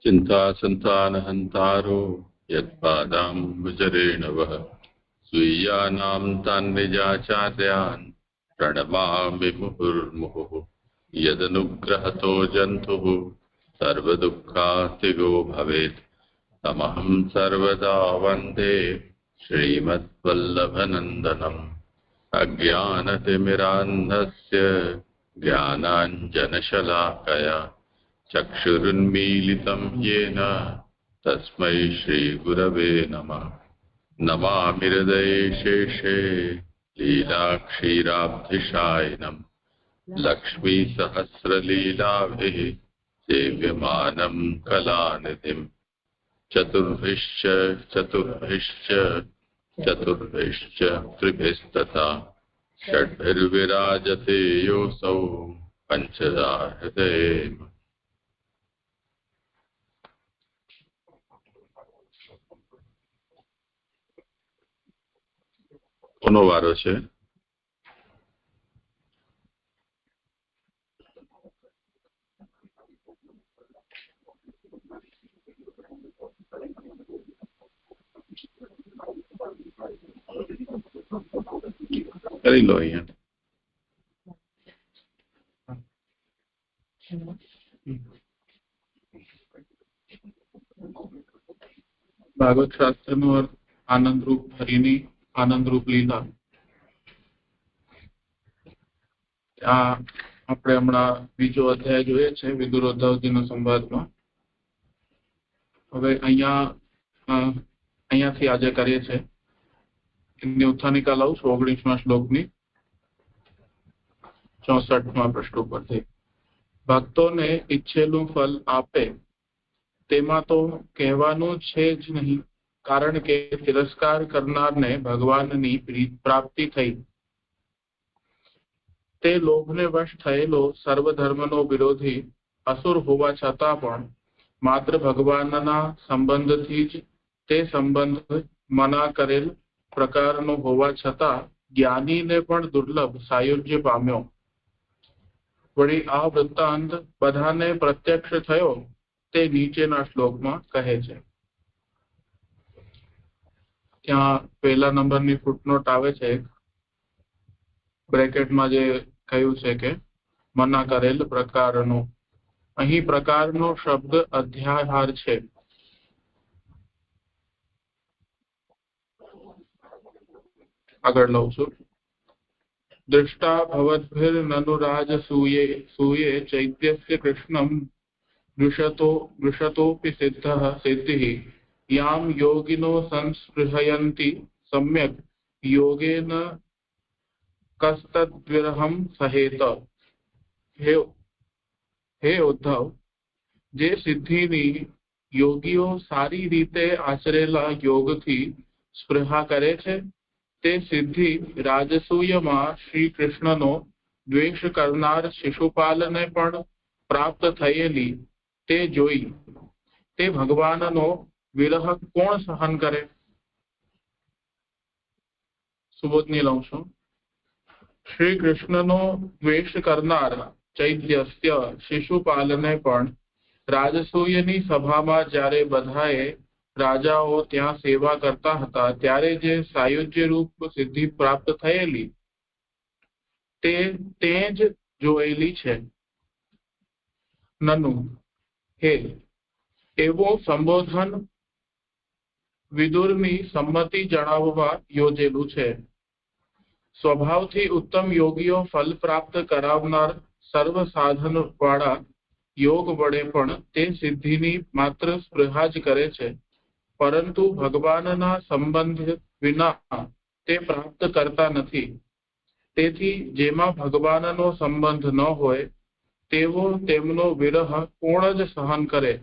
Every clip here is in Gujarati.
चिंता संतानहंतारो यत्पादाम्बुजरेण वः स्वीयानां तान् निजाचार्यान् प्रणमामि मुहुर्मुहुः यदनुग्रहतो जन्तुः सर्वदुःखातिगो भवेत् तमहं सर्वदा वन्दे श्रीमद्वल्लभनन्दनम् अज्ञानतिमिरान्धस्य ज्ञानाञ्जनशलाकया चक्षुरुन्मीलितं येन तस्मै श्रीगुरवे नमः। नमामि हृदये शेषे लीलाक्षीराब्धिशायिनं लक्ष्मीसहस्रलीलाभिः सेव्यमानं कलानिधिं चतुर्भिश्च चतुर्भिश्च चतुर्भिश्च त्रिभिस्तथा षड्भिर्विराजते योऽसौ पञ्चदा हृदये। કોનો વારો છે? કરી લો અહીંયા. ભાગવત શાસ્ત્રનો અર્થ આનંદરૂપ હરિની આનંદરૂપ લીલા. આ આપણે હમણાં બીજો અધ્યાય જોઈએ છે વિદુરોદ્ધવજીનો સંવાદમાં. હવે અહીંયાથી આજે કરીએ છીએ એમની ઉત્થાનિકા લઉં છું 19મા શ્લોકની 64મા પૃષ્ઠ ઉપરથી. ભક્તોને ઈચ્છેલું ફલ આપે તેમાં તો કહેવાનું છે જ નહીં, કારણ કે તિરસ્કાર કરનારને ભગવાનની પ્રાપ્તિ થઈ. તે લોભને વશ થયેલો સર્વધર્મનો વિરોધી અસુર હોવા છતાં પણ માત્ર ભગવાનના સંબંધથી જ તે સંબંધ મના કરેલ પ્રકારનો હોવા છતાં જ્ઞાનીને પણ દુર્લભ સાયુજ્ય પામ્યો. વળી આ વૃત્તાંત બધાને પ્રત્યક્ષ થયો તે નીચેના શ્લોકમાં કહે છે. ત્યાં પહેલા નંબરની ફૂટનોટ આવે છે, બ્રેકેટમાં જે કહ્યું છે કે મના કરેલ પ્રકારનો. અહીં પ્રકારનો શબ્દ અધ્યાહાર છે. આગળ લઉં છું. દૃષ્ટા ભવદ્ભિર્નનુરાજસૂયે ચૈત્યસ્ય કૃષ્ણમ દૃશતોપી સિદ્ધિ યામ યોગિનો સંસ્પૃહયંતિ સમ્યક યોગેન કસ્તદ્વિરહમ સહેત. હે ઉદ્ધવ, જે સિદ્ધિની યોગીઓ સારી રીતે આચરેલા યોગથી સ્પૃહા કરે છે તે સિદ્ધિ રાજસૂયમાં શ્રી કૃષ્ણનો દ્વેષ કરનાર શિશુપાલને પણ પ્રાપ્ત થયેલી તે જોઈ તે ભગવાનનો વિરહ કોણ સહન કરે? સુબોધની લઉં છું. શ્રી કૃષ્ણનો દ્વેષ કરનાર ચૈત્યસ્ય શિશુપાલને પણ રાજસૂયની સભામાં જ્યારે બધાએ રાજાઓ ત્યાં સેવા કરતા હતા ત્યારે જે સાયુજ્ય રૂપ સિદ્ધિ પ્રાપ્ત થયેલી તે જ જોયેલી છે. નનુ, હે, એવો સંબોધન વિદુરની સંમતિ જણાવવા યોજેલું છે. સ્વભાવથી ઉત્તમ યોગીઓ ફલ પ્રાપ્ત કરાવનાર સર્વ સાધન વાળા યોગ વડે પણ તે સિદ્ધિની માત્ર સ્પૃહા જ કરે છે, પરંતુ ભગવાનના સંબંધ વિના તે પ્રાપ્ત કરતા નથી. તેથી જેમાં ભગવાનનો સંબંધ ન હોય તેવો તેમનો વિરહ કોણ જ સહન કરે?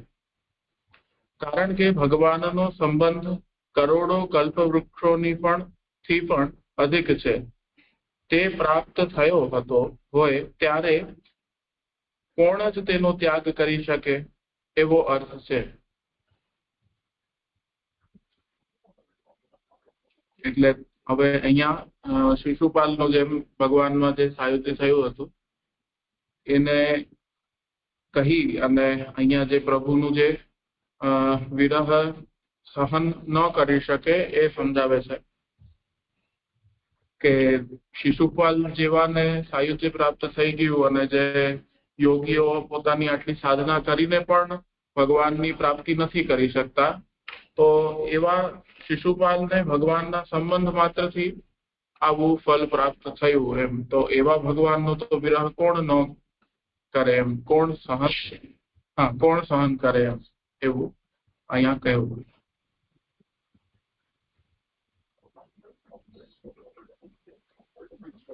કારણ કે ભગવાનનો સંબંધ કરોડો કલ્પવૃક્ષોની થી પણ અધિક છે. તે પ્રાપ્ત થયો હતો હોય ત્યારે કોણ જ તેનો ત્યાગ કરી શકે એવો અર્થ છે. એટલે હવે અહીંયા શિશુપાલનો જેમ ભગવાનમાં જે સાયુજ્ય થયું હતું એને કહી અને અહીંયા જે પ્રભુનું જે વિરહ સહન ન કરી શકે એ સમજાવે છે કે શિશુપાલ જેવાને સાયુજ્ય પ્રાપ્ત થઈ ગયું અને જે યોગીઓ પોતાની આટલી સાધના કરીને પણ ભગવાનની પ્રાપ્તિ નથી કરી શકતા, તો એવા શિશુપાલને ભગવાનના સંબંધ માત્રથી આવું ફલ પ્રાપ્ત થયું એમ. તો એવા ભગવાનનો તો વિરહ કોણ ન કરે એમ, કોણ સહન કરે એમ, એવું અહીંયા કહેવું.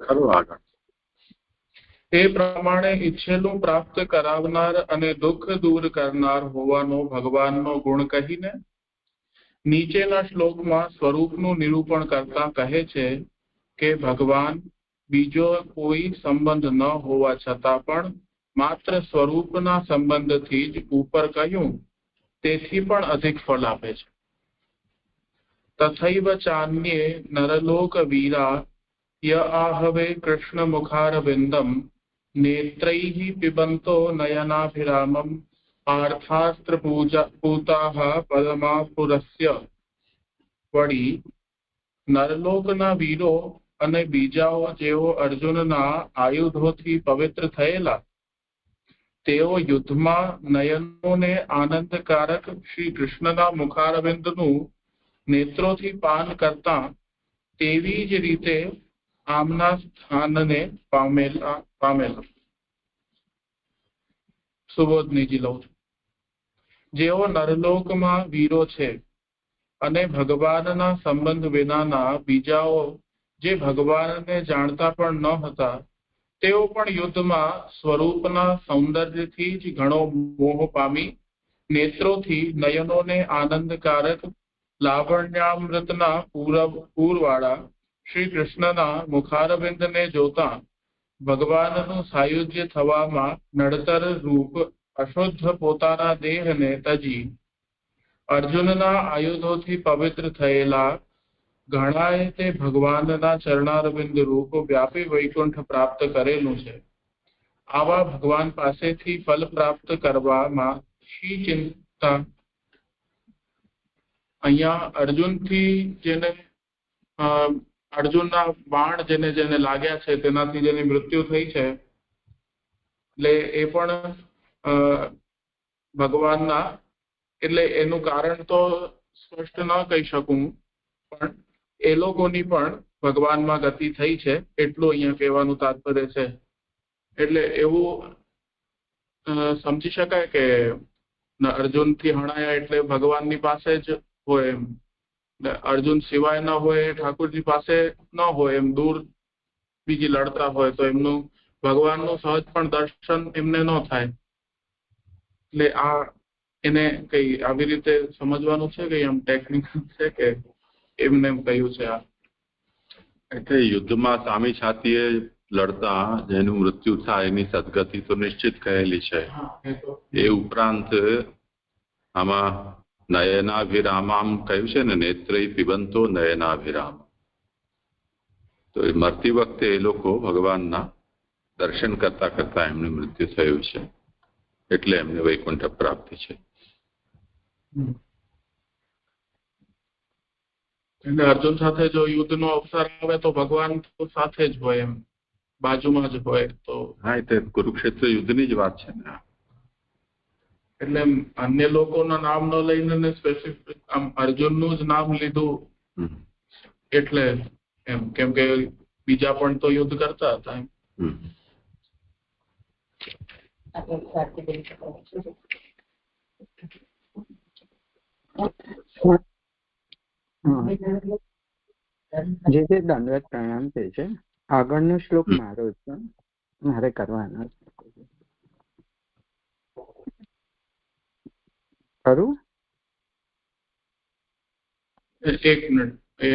ખરું આગળ તે પ્રમાણે ઈચ્છેલું પ્રાપ્ત કરાવનાર અને દુઃખ દૂર કરનાર હોવાનો ભગવાનનો ગુણ કહીને નીચેના શ્લોકમાં સ્વરૂપનું નિરૂપણ કરતા કહે છે કે ભગવાન બીજો કોઈ સંબંધ ન હોવા છતાં પણ માત્ર સ્વરૂપના સંબંધથી જ ઉપર કહ્યું તેથી પણ અધિક ફળ આપે છે. તથૈવ ચાન્યે નરલોક વીરા ય આહવે કૃષ્ણ મુખારવિંદમ નેત્રૈઃ પિબંતો નયનાભિરામમ પાર્થાસ્ત્ર પૂતાઃ પદમાપુરસ્ય. વળી નરલોકના વીરો અને બીજાઓ જેઓ અર્જુનના આયુધોથી પવિત્ર થયેલા, તેઓ યુદ્ધમાં નયનોને આનંદકારક શ્રી કૃષ્ણના મુખારવિંદનું નેત્રોથી પાન કરતા તેવી જ રીતે આમના સ્થાનને પામેલા. સુબોધનીજી લઉં છું. જેઓ નરલોકમાં વીરો છે અને ભગવાનના સંબંધ વિનાના બીજાઓ જે ભગવાનને જાણતા પણ ન હતા, તેઓ પણ યુદ્ધમાં સ્વરૂપના સૌંદર્યથી જ ઘણો મોહ પામી નેત્રોથી નયનોને આનંદકારક લાવણ્યામૃતના પૂરવાળા શ્રી કૃષ્ણના મુખારવિંદને જોતા ભગવાનનું સાયુજ્ય થવામાં નડતર રૂપ અશુદ્ધ પોતાના દેહને તજી અર્જુનના આયુધોથી પવિત્ર થયેલા ઘણાએ તે ભગવાનના ચરણારવિંદ રૂપ વ્યાપી વૈકુંઠ પ્રાપ્ત કરેલું છે. આવા ભગવાન પાસેથી ફલ પ્રાપ્ત કરવામાં શી ચિંતા? અહીંયા અર્જુનથી જેને અર્જુનના બાણ જેને જેને લાગ્યા છે તેનાથી જેની મૃત્યુ થઈ છે, એટલે એ પણ ભગવાનના, એટલે એનું કારણ તો સ્પષ્ટ ન કહી શકું, પણ એ લોકોની પણ ભગવાનમાં ગતિ થઈ છે એટલું અહીંયા કહેવાનું તાત્પર્ય છે. એટલે એવું સમજી શકાય કે અર્જુનથી હણાયા એટલે ભગવાનની પાસે જ હોય એમ, અર્જુન સિવાય ન હોય, ઠાકોરજી પાસે ન હોય એમ, દૂર બીજી લડતા હોય તો એમનું ભગવાનનું સહજ પણ દર્શન એમને ન થાય. એટલે આ એને કઈ આવી રીતે સમજવાનું છે કે એમ ટેકનિક છે કે એમને એમ કહ્યું છે? આ એટલે યુદ્ધમાં સામી છાતીએ લડતા જેનું મૃત્યુ થાય એની સદગતિ તો નિશ્ચિત કહેલી છે. એ ઉપરાંત આમાં નયનાભિરામામ કહ્યું છે ને, નેત્રૈ પિબંતો નયનાભિરામ. તો એ મરતી વખતે એ લોકો ભગવાનના દર્શન કરતા કરતા એમનું મૃત્યુ થયું છે, એટલે એમને વૈકુંઠ પ્રાપ્તિ છે. એટલે અર્જુન સાથે જો યુદ્ધનો અવસર આવે તો ભગવાન સાથે જ હોય એમ, બાજુમાં જ હોય. તો હા, એ તો કુરુક્ષેત્ર યુદ્ધની જ વાત છે ને. એટલે અન્ય લોકોના નામ ન લઈને સ્પેસિફિક આમ અર્જુનનું જ નામ લીધું એટલે એમ, કેમ કે બીજા પણ તો યુદ્ધ કરતા હતા એમ. જે દંડવત પ્રણામ કહે છે, આગળનો શ્લોક મારો છે, મારે કરવાનો ખરું. એક મિનિટ, એ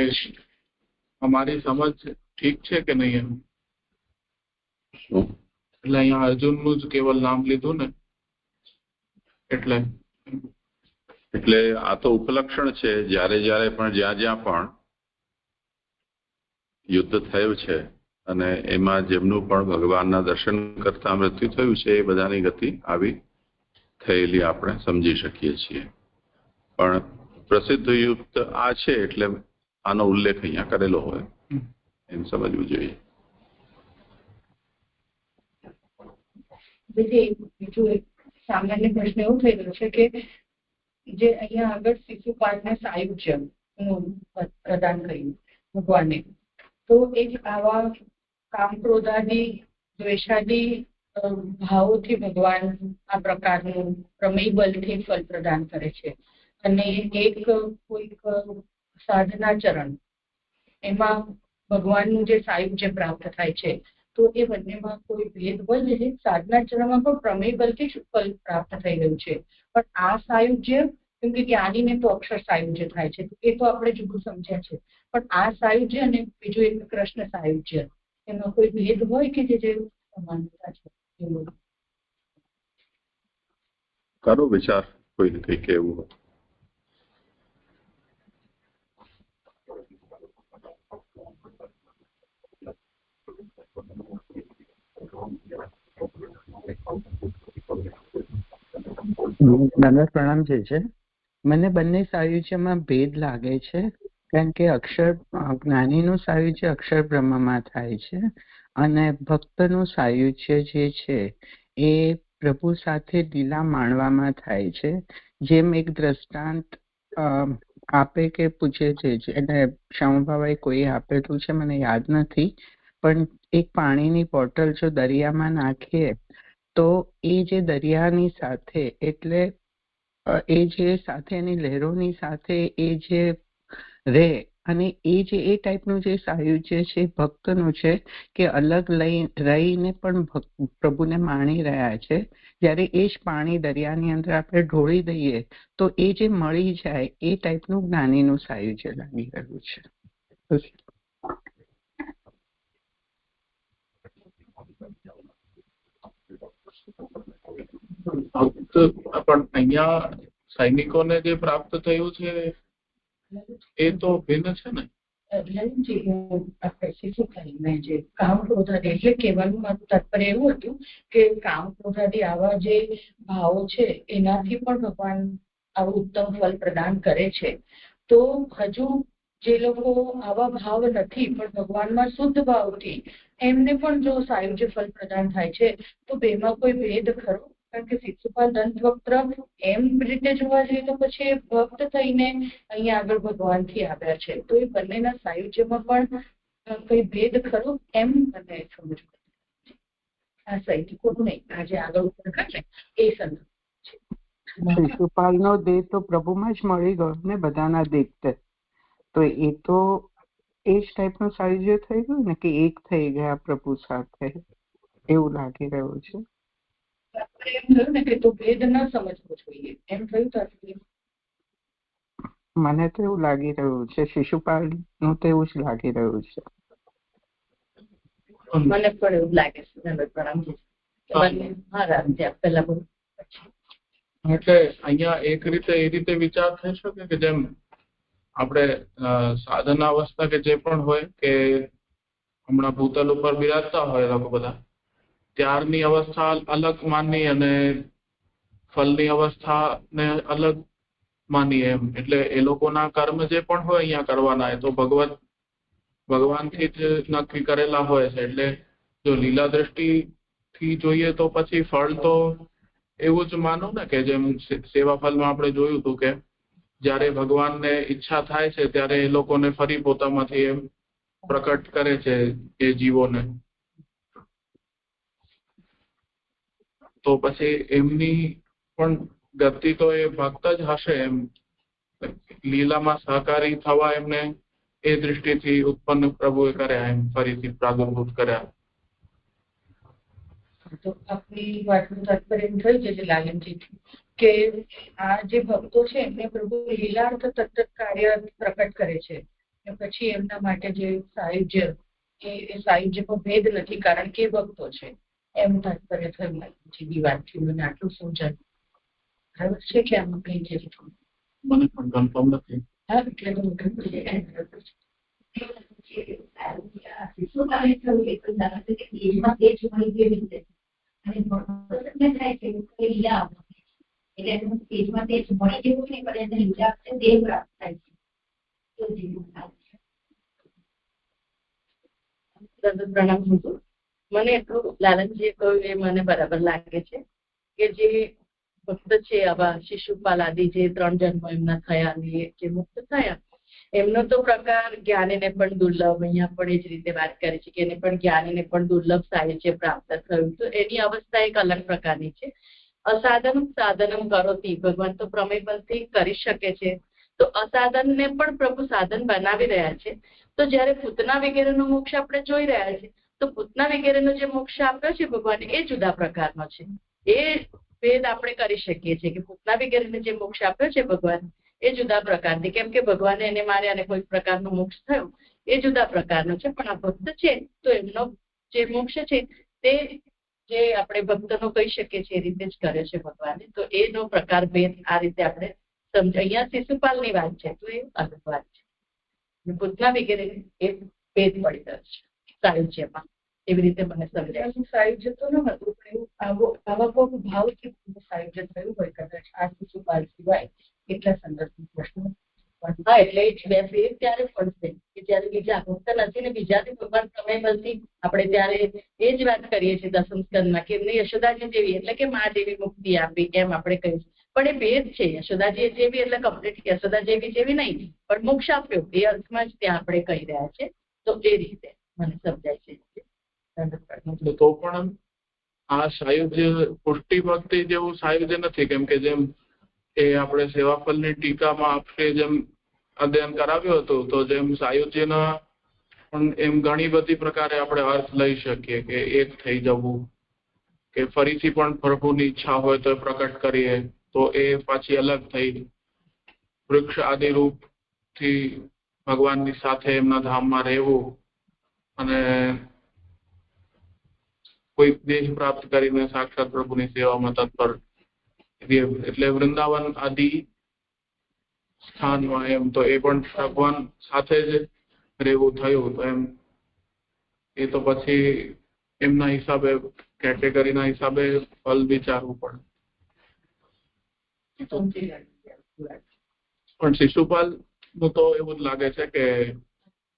અમારી સમજ ઠીક છે કે નહીં એમ? એટલે અહીંયા અર્જુનનું જ કેવલ નામ લીધું ને, એટલે આ તો ઉપલક્ષણ છે. જ્યારે જ્યારે પણ જ્યાં જ્યાં પણ યુદ્ધ થયું છે અને એમાં જેમનું પણ ભગવાનના દર્શન કરતા મૃત્યુ થયું છે, એ બધાની ગતિ આવી થયેલી આપણે સમજી શકીએ છીએ. પણ પ્રસિદ્ધ યુક્ત આ છે એટલે આનો ઉલ્લેખ અહીંયા કરેલો હોય એમ સમજવું જોઈએ. બીજું એક સામાન્ય પ્રશ્ન એવું થઈ રહ્યો છે કે જે અહીંયા આગળ શિશુપાલને સાયુજ્ય પ્રદાન કર્યું ભગવાને, તો એ આવા કામ ક્રોધાદી દ્વેષાદી ભાવોથી ભગવાન આ પ્રકારનું પ્રમેય બલથી ફલ પ્રદાન કરે છે, અને એક કોઈક સાધના ચરણ એમાં ભગવાનનું જે સાયુજ્ય પ્રાપ્ત થાય છે, તો એ બંનેમાં કોઈ ભેદ હોય છે? સાધના ચરણમાં પણ પ્રમેય બલથી જ ફલ પ્રાપ્ત થઈ રહ્યું છે, પણ આ સાયુજ્ય, કેમ કે જ્ઞાનીને તો અક્ષર સાયુજ્ય થાય છે, એ તો આપણે જુદું સમજ્યા છે, પણ આ સાયુજ્ય અને બીજું એક કૃષ્ણ સાયુજ્ય, એમાં કોઈ ભેદ હોય કે જે સમાનતા છે? કરો વિચાર, કોઈને કઈ કહેવું હોય. દાદા પ્રણામ છે. મને બંને સાયુજ્યમાં ભેદ લાગે છે, કારણ કે જ્ઞાનીનું સાયુજ્ય અક્ષર બ્રહ્મમાં થાય છે, અને ભક્તનું સાયુજ્ય જે છે એ પ્રભુ સાથે લીલા માણવામાં થાય છે. જેમ એક દ્રષ્ટાંત આપે કે પૂછે છે, એને શ્યામભાવે કોઈ આપેલું છે, મને યાદ નથી, પણ એક પાણીની બોટલ જો દરિયામાં નાખીએ તો એ જે દરિયાની સાથે, એટલે એ જે સાથે એની લહેરોની સાથે એ જે રહે, અને એ ટાઈપનું જે સાયુજ્ય છે ભક્તનું છે, કે અલગ રહીને પણ પ્રભુને માણી રહ્યા છે. જ્યારે એ જ પાણી દરિયાની અંદર આપણે ઢોળી દઈએ તો એ જે મળી જાય એ ટાઈપનું જ્ઞાનીનું સાયુજ્ય લાગી રહ્યું છે. પણ અહીંયા સૈનિકોને જે પ્રાપ્ત થયું છે એ તો ભિન્ન છે ને. જે કામ ક્રોધાદી, એટલે કહેવાનું મારું તાત્પર્ય એવું હતું કે કામ ક્રોધાદી આવા જે ભાવો છે એનાથી પણ ભગવાન આવું ઉત્તમ ફલ પ્રદાન કરે છે. તો હજુ જે લોકો આવા ભાવ નથી પણ ભગવાનમાં શુદ્ધ ભાવથી એમને પણ જો સાયુજ્ય ફલ પ્રદાન થાય છે, તો બેમાં કોઈ ભેદ ખરો? કારણ કે શિશુપાલ દંતવક્ત્ર એમ રીતે જોવા જઈએ તો પછી એ ભક્ત થઈને અહીંયા આગળ ભગવાનથી આવ્યા છે, તો એ બંનેના સાયુજ્યમાં પણ કઈ ભેદ ખરો? એમ મને સમજવું. આ સૈનિકોનું નહીં, આજે આગળ ઉપર કરે એ સંદર્ભ. શિશુપાલનો દેહ તો પ્રભુમાં જ મળી ગયો ને, બધાના દેખતે, તો એ તો એ જ ટાઈપનું સાયુજ્ય થઈ ગયું ને, કે એક થઈ ગયા પ્રભુ સાથે, એવું લાગી રહ્યું છે. એમ થયું ને કે તો ભેદ ન સમજવો જોઈએ, એમ થયું તાત્પર્ય? મને તો એવું લાગી રહ્યું છે, શિશુપાલ નું તો એવું જ લાગી રહ્યું છે. મને પણ એવું લાગે છે. એટલે અહીંયા એક રીતે એ રીતે વિચાર થઈ શકે કે જેમ આપણે સાધના અવસ્થા કે જે પણ હોય, કે હમણાં ભૂતલ ઉપર બિરાજતા હોય લોકો બધા, ત્યારની અવસ્થા અલગ માની અને ફલની અવસ્થાને અલગ માની એમ. એટલે એ લોકોના કર્મ જે પણ હોય અહીંયા કરવાના એ તો ભગવાનથી જ નક્કી કરેલા હોય છે. એટલે જો લીલા દ્રષ્ટિથી જોઈએ તો પછી ફળ તો એવું જ માનો ને, કે જેમ સેવા ફલમાં આપણે જોયું હતું કે જ્યારે ભગવાનને ઈચ્છા થાય છે ત્યારે એ લોકોને ફરી પોતામાંથી એમ પ્રકટ કરે છે એ જીવોને. તો પછી એમની પણ ગતિ તો એ ભક્ત જ હશે એમ. લીલામાં સહકારી થવા એમને એ દૃષ્ટિથી ઉત્પન્ન પ્રભુએ કર્યા, એમ ફરીથી પ્રાદુર્ભૂત કર્યા. તો આપણી વાતનું તાત્પર્ય એમ થઈ જશે લાલનજી કે આ જે ભક્તો છે એમને પ્રભુ લીલાર્થ તત્ત કાર્ય પ્રકટ કરે છે, પછી એમના માટે જે સાયુજ્ય, એ સાયુજ્યમાં ભેદ નથી, કારણ કે ભક્તો છે, એમ તાત્પર્ય થયું લાલનજી વાતથી. મને આટલું સમજાયું. બરાબર છે કે આમાં કઈ છે? મને પણ કન્ફર્મ નથી. હા, એટલે એટલે એનું સ્ટેજમાં તે મળી જેવું નહીં, પણ એને લીધે આપણે દેહ પ્રાપ્ત થાય છે. તો જેવું થાય છે. પ્રણામ છું. મને એટલું લાલનજીએ કહ્યું એ મને બરાબર લાગે છે કે જે ભક્ત છે આવા શિશુપાલ આદિ જે 3 જન્મ એમના થયા ને જે મુક્ત થયા એમનો તો પ્રકાર જ્ઞાનીને પણ દુર્લભ, અહીંયા પણ એ જ રીતે વાત કરી છે કે એને પણ જ્ઞાનીને પણ દુર્લભ સાહિત્ય પ્રાપ્ત થયું. તો એની અવસ્થા એક અલગ પ્રકારની છે. અસાધન સાધનમ કરોતી, ભગવાન તો પ્રમેય બલથી કરી શકે છે, તો અસાધનને પણ પ્રભુ સાધન બનાવી રહ્યા છે. તો જયારે પૂતના વગેરેનો મોક્ષ આપણે જોઈ રહ્યા છીએ, તો પૂતના વગેરેનો જે મોક્ષ આપ્યો છે ભગવાને એ જુદા પ્રકારનો છે. એ ભેદ આપણે કરી શકીએ છીએ કે પૂતના વગેરેને જે મોક્ષ આપ્યો છે ભગવાન એ જુદા પ્રકારની, કેમ કે ભગવાને એને માર્યા અને કોઈ પ્રકારનો મોક્ષ થયો એ જુદા પ્રકારનો છે. પણ આ ભક્ત છે તો એમનો જે મોક્ષ છે તે જે આપણે ભક્તનો કહી શકીએ છીએ એ રીતે જ કરે છે ભગવાને. તો એનો પ્રકાર ભેદ આ રીતે આપણે સમજ. અહીંયા શિશુપાલની વાત છે તો એ અલગ વાત છે. પૂતના વગેરે એ ભેદ પડી રહ્યો છે સાયુજ્યમાં, એવી રીતે મને સમજાય. સાયુજ્ય તો ન હતું, પણ એવું આવા કોઈ ભાવથી સાયુજ્ય થયું હોય કદાચ આ શિશુપાલ સિવાય એટલા સંદર્ભ પ્રશ્નો. હા, એટલે બે ભેદ ત્યારે પડશે કે જયારે બીજા ભક્ત નથી ને બીજાથી ભગવાન પ્રમેય બલથી આપણે ત્યારે એ જ વાત કરીએ છીએ દસમ સ્કંદમાં કે એમને યશોદાજી જેવી એટલે કે મા જેવી મુક્તિ આપી એમ આપણે કહીશું. પણ એ ભેદ છે. યશોદાજી જેવી એટલે કમ્પ્લીટ યશોદા જેવી નહીં, પણ મોક્ષ આપ્યો એ અર્થમાં જ ત્યાં આપણે કહી રહ્યા છે. તો એ રીતે મને સમજાય છે. તો પણ આ સાયુજ્ય પુષ્ટિ ભક્તિ જેવું સાયુજ્ય નથી, કેમ કે જેમ એ આપણે સેવાફલની ટીકામાં આપણે જેમ અધ્યયન કરાવ્યું હતું, તો જેમ સાયુજ્યના પણ એમ ઘણી બધી પ્રકારે આપણે અર્થ લઈ શકીએ કે એક થઈ જવું, કે ફરીથી પણ પ્રભુની ઈચ્છા હોય તો પ્રકટ કરીએ તો એ પાછી અલગ થઈ. વૃક્ષ આદિ રૂપ થી ભગવાનની સાથે એમના ધામમાં રહેવું અને કોઈ દેહ પ્રાપ્ત કરીને સાક્ષાત પ્રભુની સેવામાં તત્પર, એટલે વૃંદાવન આદિ સ્થાનમાં એમ તો એ પણ ભગવાન સાથે જ રહેવું થયું. તો એમ એ તો પછી એમના હિસાબે કેટેગરીના હિસાબે ફલ વિચારવું પડે. પણ શિશુપાલ નું તો એવું જ લાગે છે કે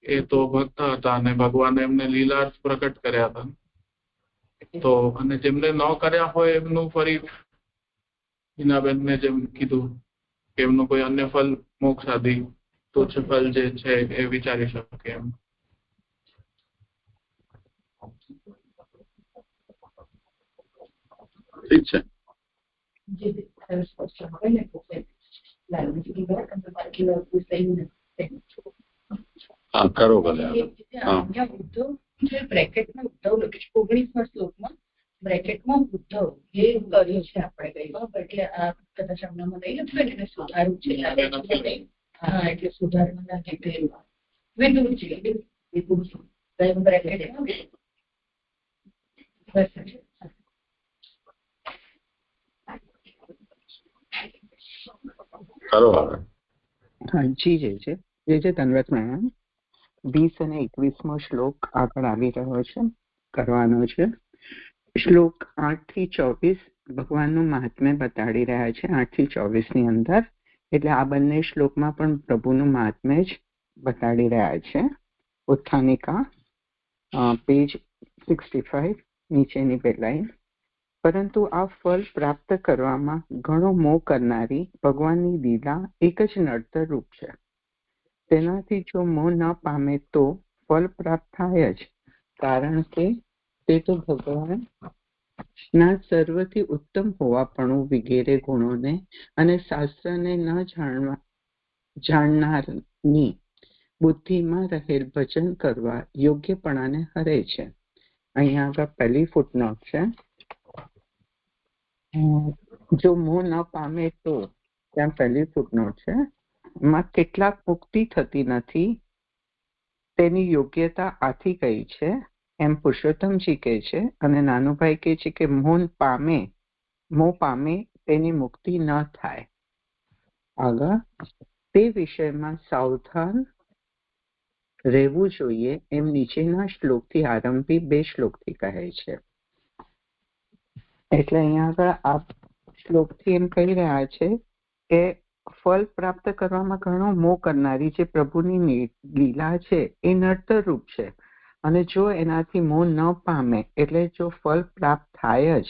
એ તો ભક્ત હતા અને ભગવાને એમને લીલા પ્રકટ કર્યા હતા. તો અને જેમને ન કર્યા હોય એમનું ફરી હિનાબેનને જેમ કીધું કે એમનું કોઈ અન્ય ફલ મોક્ષ આદિ તુચ્છ ફલ જે છે એ વિચારી શકે એમ. ઠીક છે. હા, કરો ભલે. બ્રેકેટમાં ઉદ્ધવ લખ્યું છે 19મા શ્લોકમાં, બ્રેકેટમાં ઉદ્ધવ એ કર્યું છે આપણે કઈ, એટલે આ કદાચ હમણાં નહીં લખ્યું એને સુધારું છે. હા, એટલે સુધારવાના લીધે વિદુરજી બ્રેકેટમાં કરો હવે. હા જી જે ધન્યવાદ પ્રણામ. 20 અને 21મો શ્લોક આગળ આવી રહ્યો છે, કરવાનો છે. શ્લોક 8 થી 24 ભગવાનનું મહાત્મ્ય બતાડી રહ્યા છે. 8 થી 24 ની અંદર, એટલે આ બંને શ્લોકમાં પણ પ્રભુનું મહાત્મ્ય જ બતાડી રહ્યા છે. ઉત્થાનિકા પેજ 65 નીચેની બે લાઈન. પરંતુ આ ફળ પ્રાપ્ત કરવામાં ઘણો મોહ કરનારી ભગવાનની લીલા એક જ નડતર રૂપ છે. તેનાથી જો મોહ ન પામે તો ફળ પ્રાપ્ત થાય જ, કારણ કે તે તો ભગવાન ના સર્વથી ઉત્તમ હોવાપણું વગેરે ગુણોને અને શાસ્ત્રને ન જાણનારની બુદ્ધિમાં રહેલ ભજન કરવા યોગ્યપણાને હરે છે. અહીંયા આગળ પહેલી ફૂટનોટ છે. જો મોહ ન પામે તો ત્યાં પહેલી ફૂટનોટ છે. માં કેટલાક મુક્તિ થતી નથી તેની યોગ્યતા આથી કઈ છે એમ પુરુષોત્તમજી કહે છે, અને નાનુભાઈ કહે છે કે મોહ પામે તેની મુક્તિ ન થાય. આગળ તે વિષયમાં સાવધાન રહેવું જોઈએ એમ નીચેના શ્લોકથી આરંભી 2 શ્લોકથી કહે છે. એટલે અહીંયા આગળ આ શ્લોકથી એમ કહી રહ્યા છે કે ફળ પ્રાપ્ત કરવામાં ઘણો મોહ કરનારી જે પ્રભુની લીલા છે એ નડતર રૂપ છે, અને જો એનાથી મોહ ન પામે એટલે જો ફળ પ્રાપ્ત થાય જ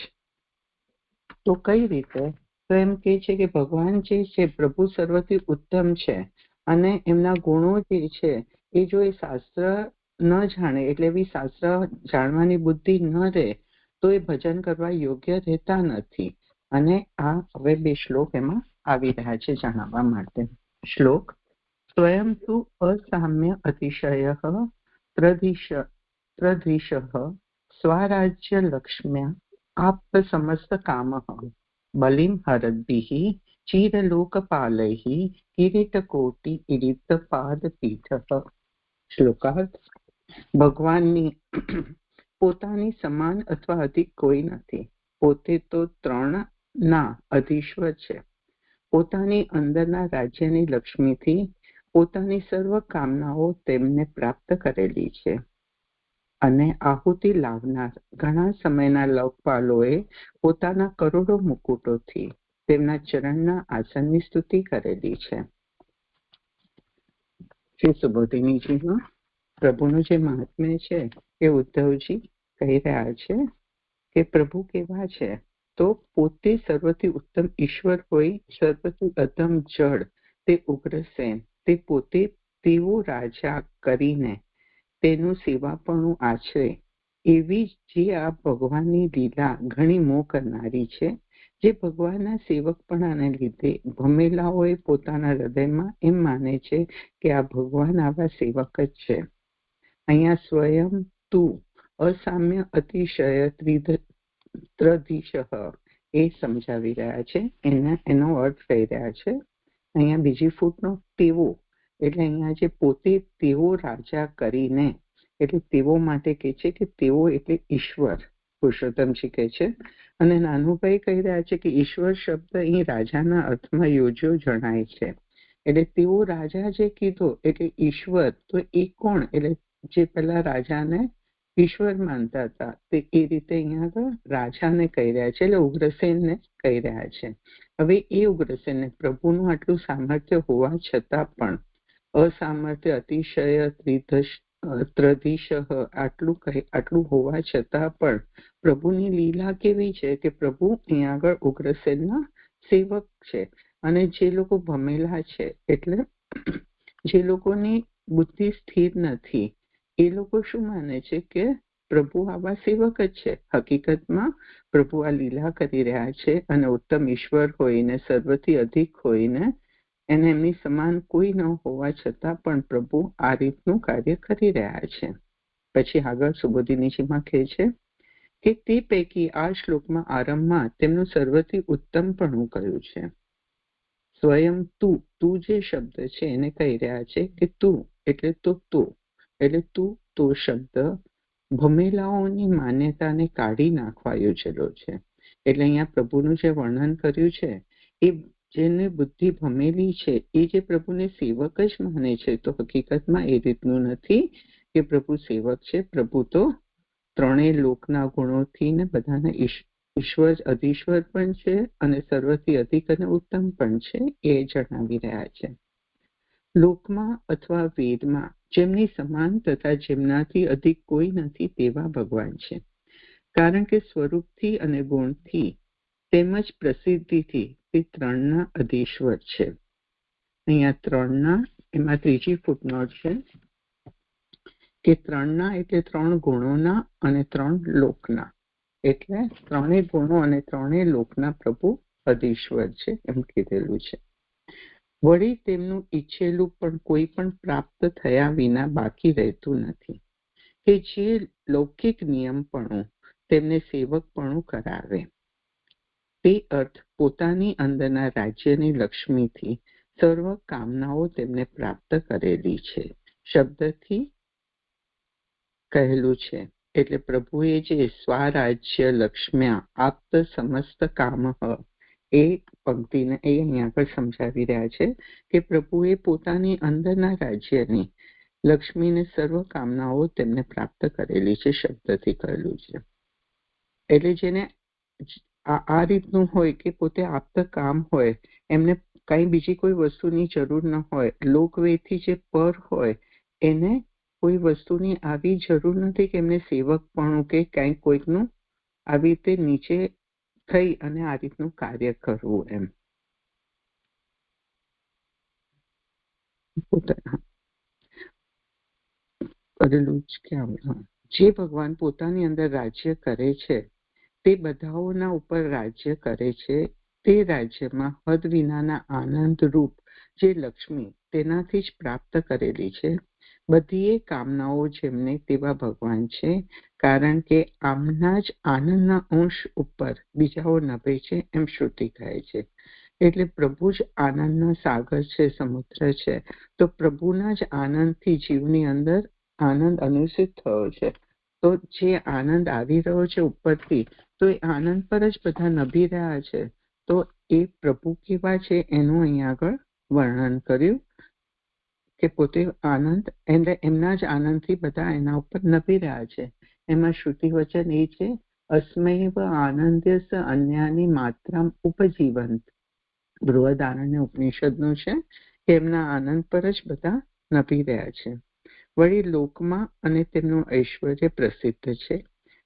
તો કઈ રીતે? તો એમ કે છે કે ભગવાન જે છે પ્રભુ સર્વથી ઉત્તમ છે, અને એમના ગુણો જે છે એ જો એ શાસ્ત્ર ન જાણે એટલે એવી શાસ્ત્ર જાણવાની બુદ્ધિ ન રહે તો એ ભજન કરવા યોગ્ય રહેતા નથી. અને આ હવે 2 શ્લોક એમાં આવી રહ્યા છે જણાવવા માટે. શ્લોક: સ્વયં તુ અસામ્ય અતિશય ત્રધિશ સ્વરાજ્ય લક્ષ્મ્યા આપ્ત સમસ્ત કામઃ બલિમ હરદ્ભિઃ ચિરલોકપાલૈઃ કિરીટકોટિ ઇરિત પાદપીઠઃ. શ્લોકાર્થ: ભગવાનની પોતાની સમાન અથવા અધિક કોઈ નથી. પોતે તો 3 ના અધીશ્વર છે. પોતાની અંદરના રાજ્યની લક્ષ્મીથી પોતાની સર્વ કામનાઓ તેમને પ્રાપ્ત કરેલી છે. અને આહુતિ લાવનાર ઘણા સમયના લોકપાલોએ પોતાના કરોડો મુકુટોથી તેમના ચરણના આસનની સ્તુતિ કરેલી છે. શ્રી સુબોધિનીજીમાં પ્રભુનું જે મહાત્મ્ય છે એ ઉદ્ધવજી કહી રહ્યા છે કે પ્રભુ કેવા છે? તો પોતે સર્વથી ઉત્તમ ઈશ્વર હોય, સર્વથી અધમ જળ તે ઉગ્રસેન, તે પોતે તેવો રાજા કરીને તેનું સેવાપણું આચરે એવી જે આ ભગવાનની લીલા ઘણી મોહ કરનારી છે, જે ભગવાનના સેવકપણાને લીધે ભમેલાઓએ પોતાના હૃદયમાં એમ માને છે કે આ ભગવાન આવા સેવક જ છે. અહીંયા સ્વયં તું અસામ્ય અતિશય ત્રધિશ એ સમજાવી રહ્યા છે, એનો અર્થ કહી રહ્યા છે. અહીંયા બીજી ફૂટનોટ તેવો, એટલે અહીંયા જે પોતે તેવો રાજા કરીને, એટલે તેવો માટે કે છે કે તેઓ એટલે ઈશ્વર, પુરુષોત્તમજી કહે છે. અને નાનુભાઈ કહી રહ્યા છે કે ઈશ્વર શબ્દ અહીં રાજાના અર્થમાં યોજ્યો જણાય છે. એટલે તેઓ રાજા જે કીધો એટલે ઈશ્વર, તો એ કોણ? એટલે જે પેલા રાજાને ઈશ્વર માનતા હતા તે એ રીતે અહીંયા આગળ રાજાને કહી રહ્યા છે, એટલે ઉગ્રસેનને કહી રહ્યા છે. હવે એ ઉગ્રસેનને પ્રભુનું આટલું સામર્થ્ય હોવા છતાં પણ અસામર્થ્ય અતિશય ત્રધિશ આટલું હોવા છતાં પણ પ્રભુની લીલા કેવી છે કે પ્રભુ અહીંયા આગળ ઉગ્રસેનના સેવક છે. અને જે લોકો ભમેલા છે, એટલે જે લોકોની બુદ્ધિ સ્થિર નથી, એ લોકો શું માને છે કે પ્રભુ આવા સેવક જ છે. હકીકતમાં પ્રભુ આ લીલા કરી રહ્યા છે અને ઉત્તમ ઈશ્વર હોઈને, સર્વથી અધિક હોઈને, એને એમની સમાન કોઈ ન હોવા છતાં પણ પ્રભુ આ રીતનું કાર્ય કરી રહ્યા છે. પછી આગળ સુબોધિનીજીમાં કહે છે કે તે પૈકી આ શ્લોકમાં આરંભમાં તેમનું સર્વથી ઉત્તમપણું કહ્યું છે. સ્વયં તું જે શબ્દ છે એને કહી રહ્યા છે કે તું એટલે તો શબ્દ ભમેલાઓની માન્યતાને કાઢી નાખવા યોજેલો છે. એટલે અહીંયા પ્રભુનું જે વર્ણન કર્યું છે એ જેને બુદ્ધિ ભમેલી છે એ જે પ્રભુને સેવક જ માને છે, તો હકીકતમાં એ રીતનું નથી કે પ્રભુ સેવક છે. પ્રભુ તો 3 લોકના ગુણોથી ને બધાના ઈશ્વર અધીશ્વર પણ છે અને સર્વથી અધિક અને ઉત્તમ પણ છે, એ જણાવી રહ્યા છે. લોકમાં અથવા વેદમાં જેમની સમાન તથા જેમનાથી અધિક કોઈ નથી તેવા ભગવાન છે. કારણ કે સ્વરૂપથી અને ગુણથી તેમજ પ્રસિદ્ધિથી તે 3ના અધીશ્વર છે. અહીંયા 3ના, એમાં ત્રીજી ફૂટનોટ છે કે 3ના એટલે 3 ગુણોના અને 3 લોકના, એટલે 3 ગુણો અને 3 લોકના પ્રભુ અધીશ્વર છે એમ કીધેલું છે. વળી તેમનું ઈચ્છેલું પણ કોઈ પણ પ્રાપ્ત થયા વિના બાકી રહેતું નથી, કે જે લૌકિક નિયમપણું તેમને સેવકપણું કરાવે. તે અર્થ પોતાની અંદરના રાજ્યની લક્ષ્મીથી સર્વ કામનાઓ તેમને પ્રાપ્ત કરેલી છે શબ્દથી કહેલું છે. એટલે પ્રભુએ જે સ્વરાજ્ય લક્ષ્મ્યા આપ્ત સમસ્ત કામઃ એ પંક્તિને એ અહીંયા આગળ સમજાવી રહ્યા છે કે પ્રભુએ પોતાની અંદરના રાજ્યની લક્ષ્મીને સર્વ કામનાઓ તેમને પ્રાપ્ત કરેલી છે શબ્દથી કહેલું છે. એટલે જેને આ રીતનું હોય કે પોતે આપતા કામ હોય, એમને કઈ બીજી કોઈ વસ્તુની જરૂર ન હોય, લોકવેથી જે પર હોય એને કોઈ વસ્તુની આવી જરૂર નથી કે એમને સેવકપણું કે કઈ કોઈકનું આવી રીતે નીચે થઈ અને આ રીતનું કાર્ય કરવું. એમ કરેલું જ કેમ જે ભગવાન પોતાની અંદર રાજ્ય કરે છે તે બધાઓના ઉપર રાજ્ય કરે છે. તે રાજ્યમાં હદ વિનાના આનંદ રૂપ જે લક્ષ્મી તેનાથી જ પ્રાપ્ત કરેલી છે. બધી એ કામનાઓ જેમને તેવા ભગવાન છે, કારણ કે આમના જ આનંદના અંશ ઉપર બીજાઓ નભે છે એમ શ્રુતિ કહે છે. એટલે પ્રભુ જ આનંદનો સાગર છે, સમુદ્ર છે. તો પ્રભુના જ આનંદથી જીવની અંદર આનંદ અનુસિત થયો છે. તો જે આનંદ આવી રહ્યો છે ઉપરથી, તો એ આનંદ પર જ બધા નભી રહ્યા છે. તો એ પ્રભુ કેવા છે એનું અહીંયા આગળ વર્ણન કર્યું કે પોતે આનંદ એટલે એમના જ આનંદથી બધા એના ઉપર નભી રહ્યા છે. એમાં શ્રુતિ વચન એ છે, અસ્મૈવ આનંદ્યસ અન્યાની માત્રામ ઉપજીવંત. બૃહદારણ્ય ઉપનિષદનું છે કે એમના આનંદ પર જ બધા નભી રહ્યા છે. વળી લોકમાં અને તેમનું ઐશ્વર્ય પ્રસિદ્ધ છે,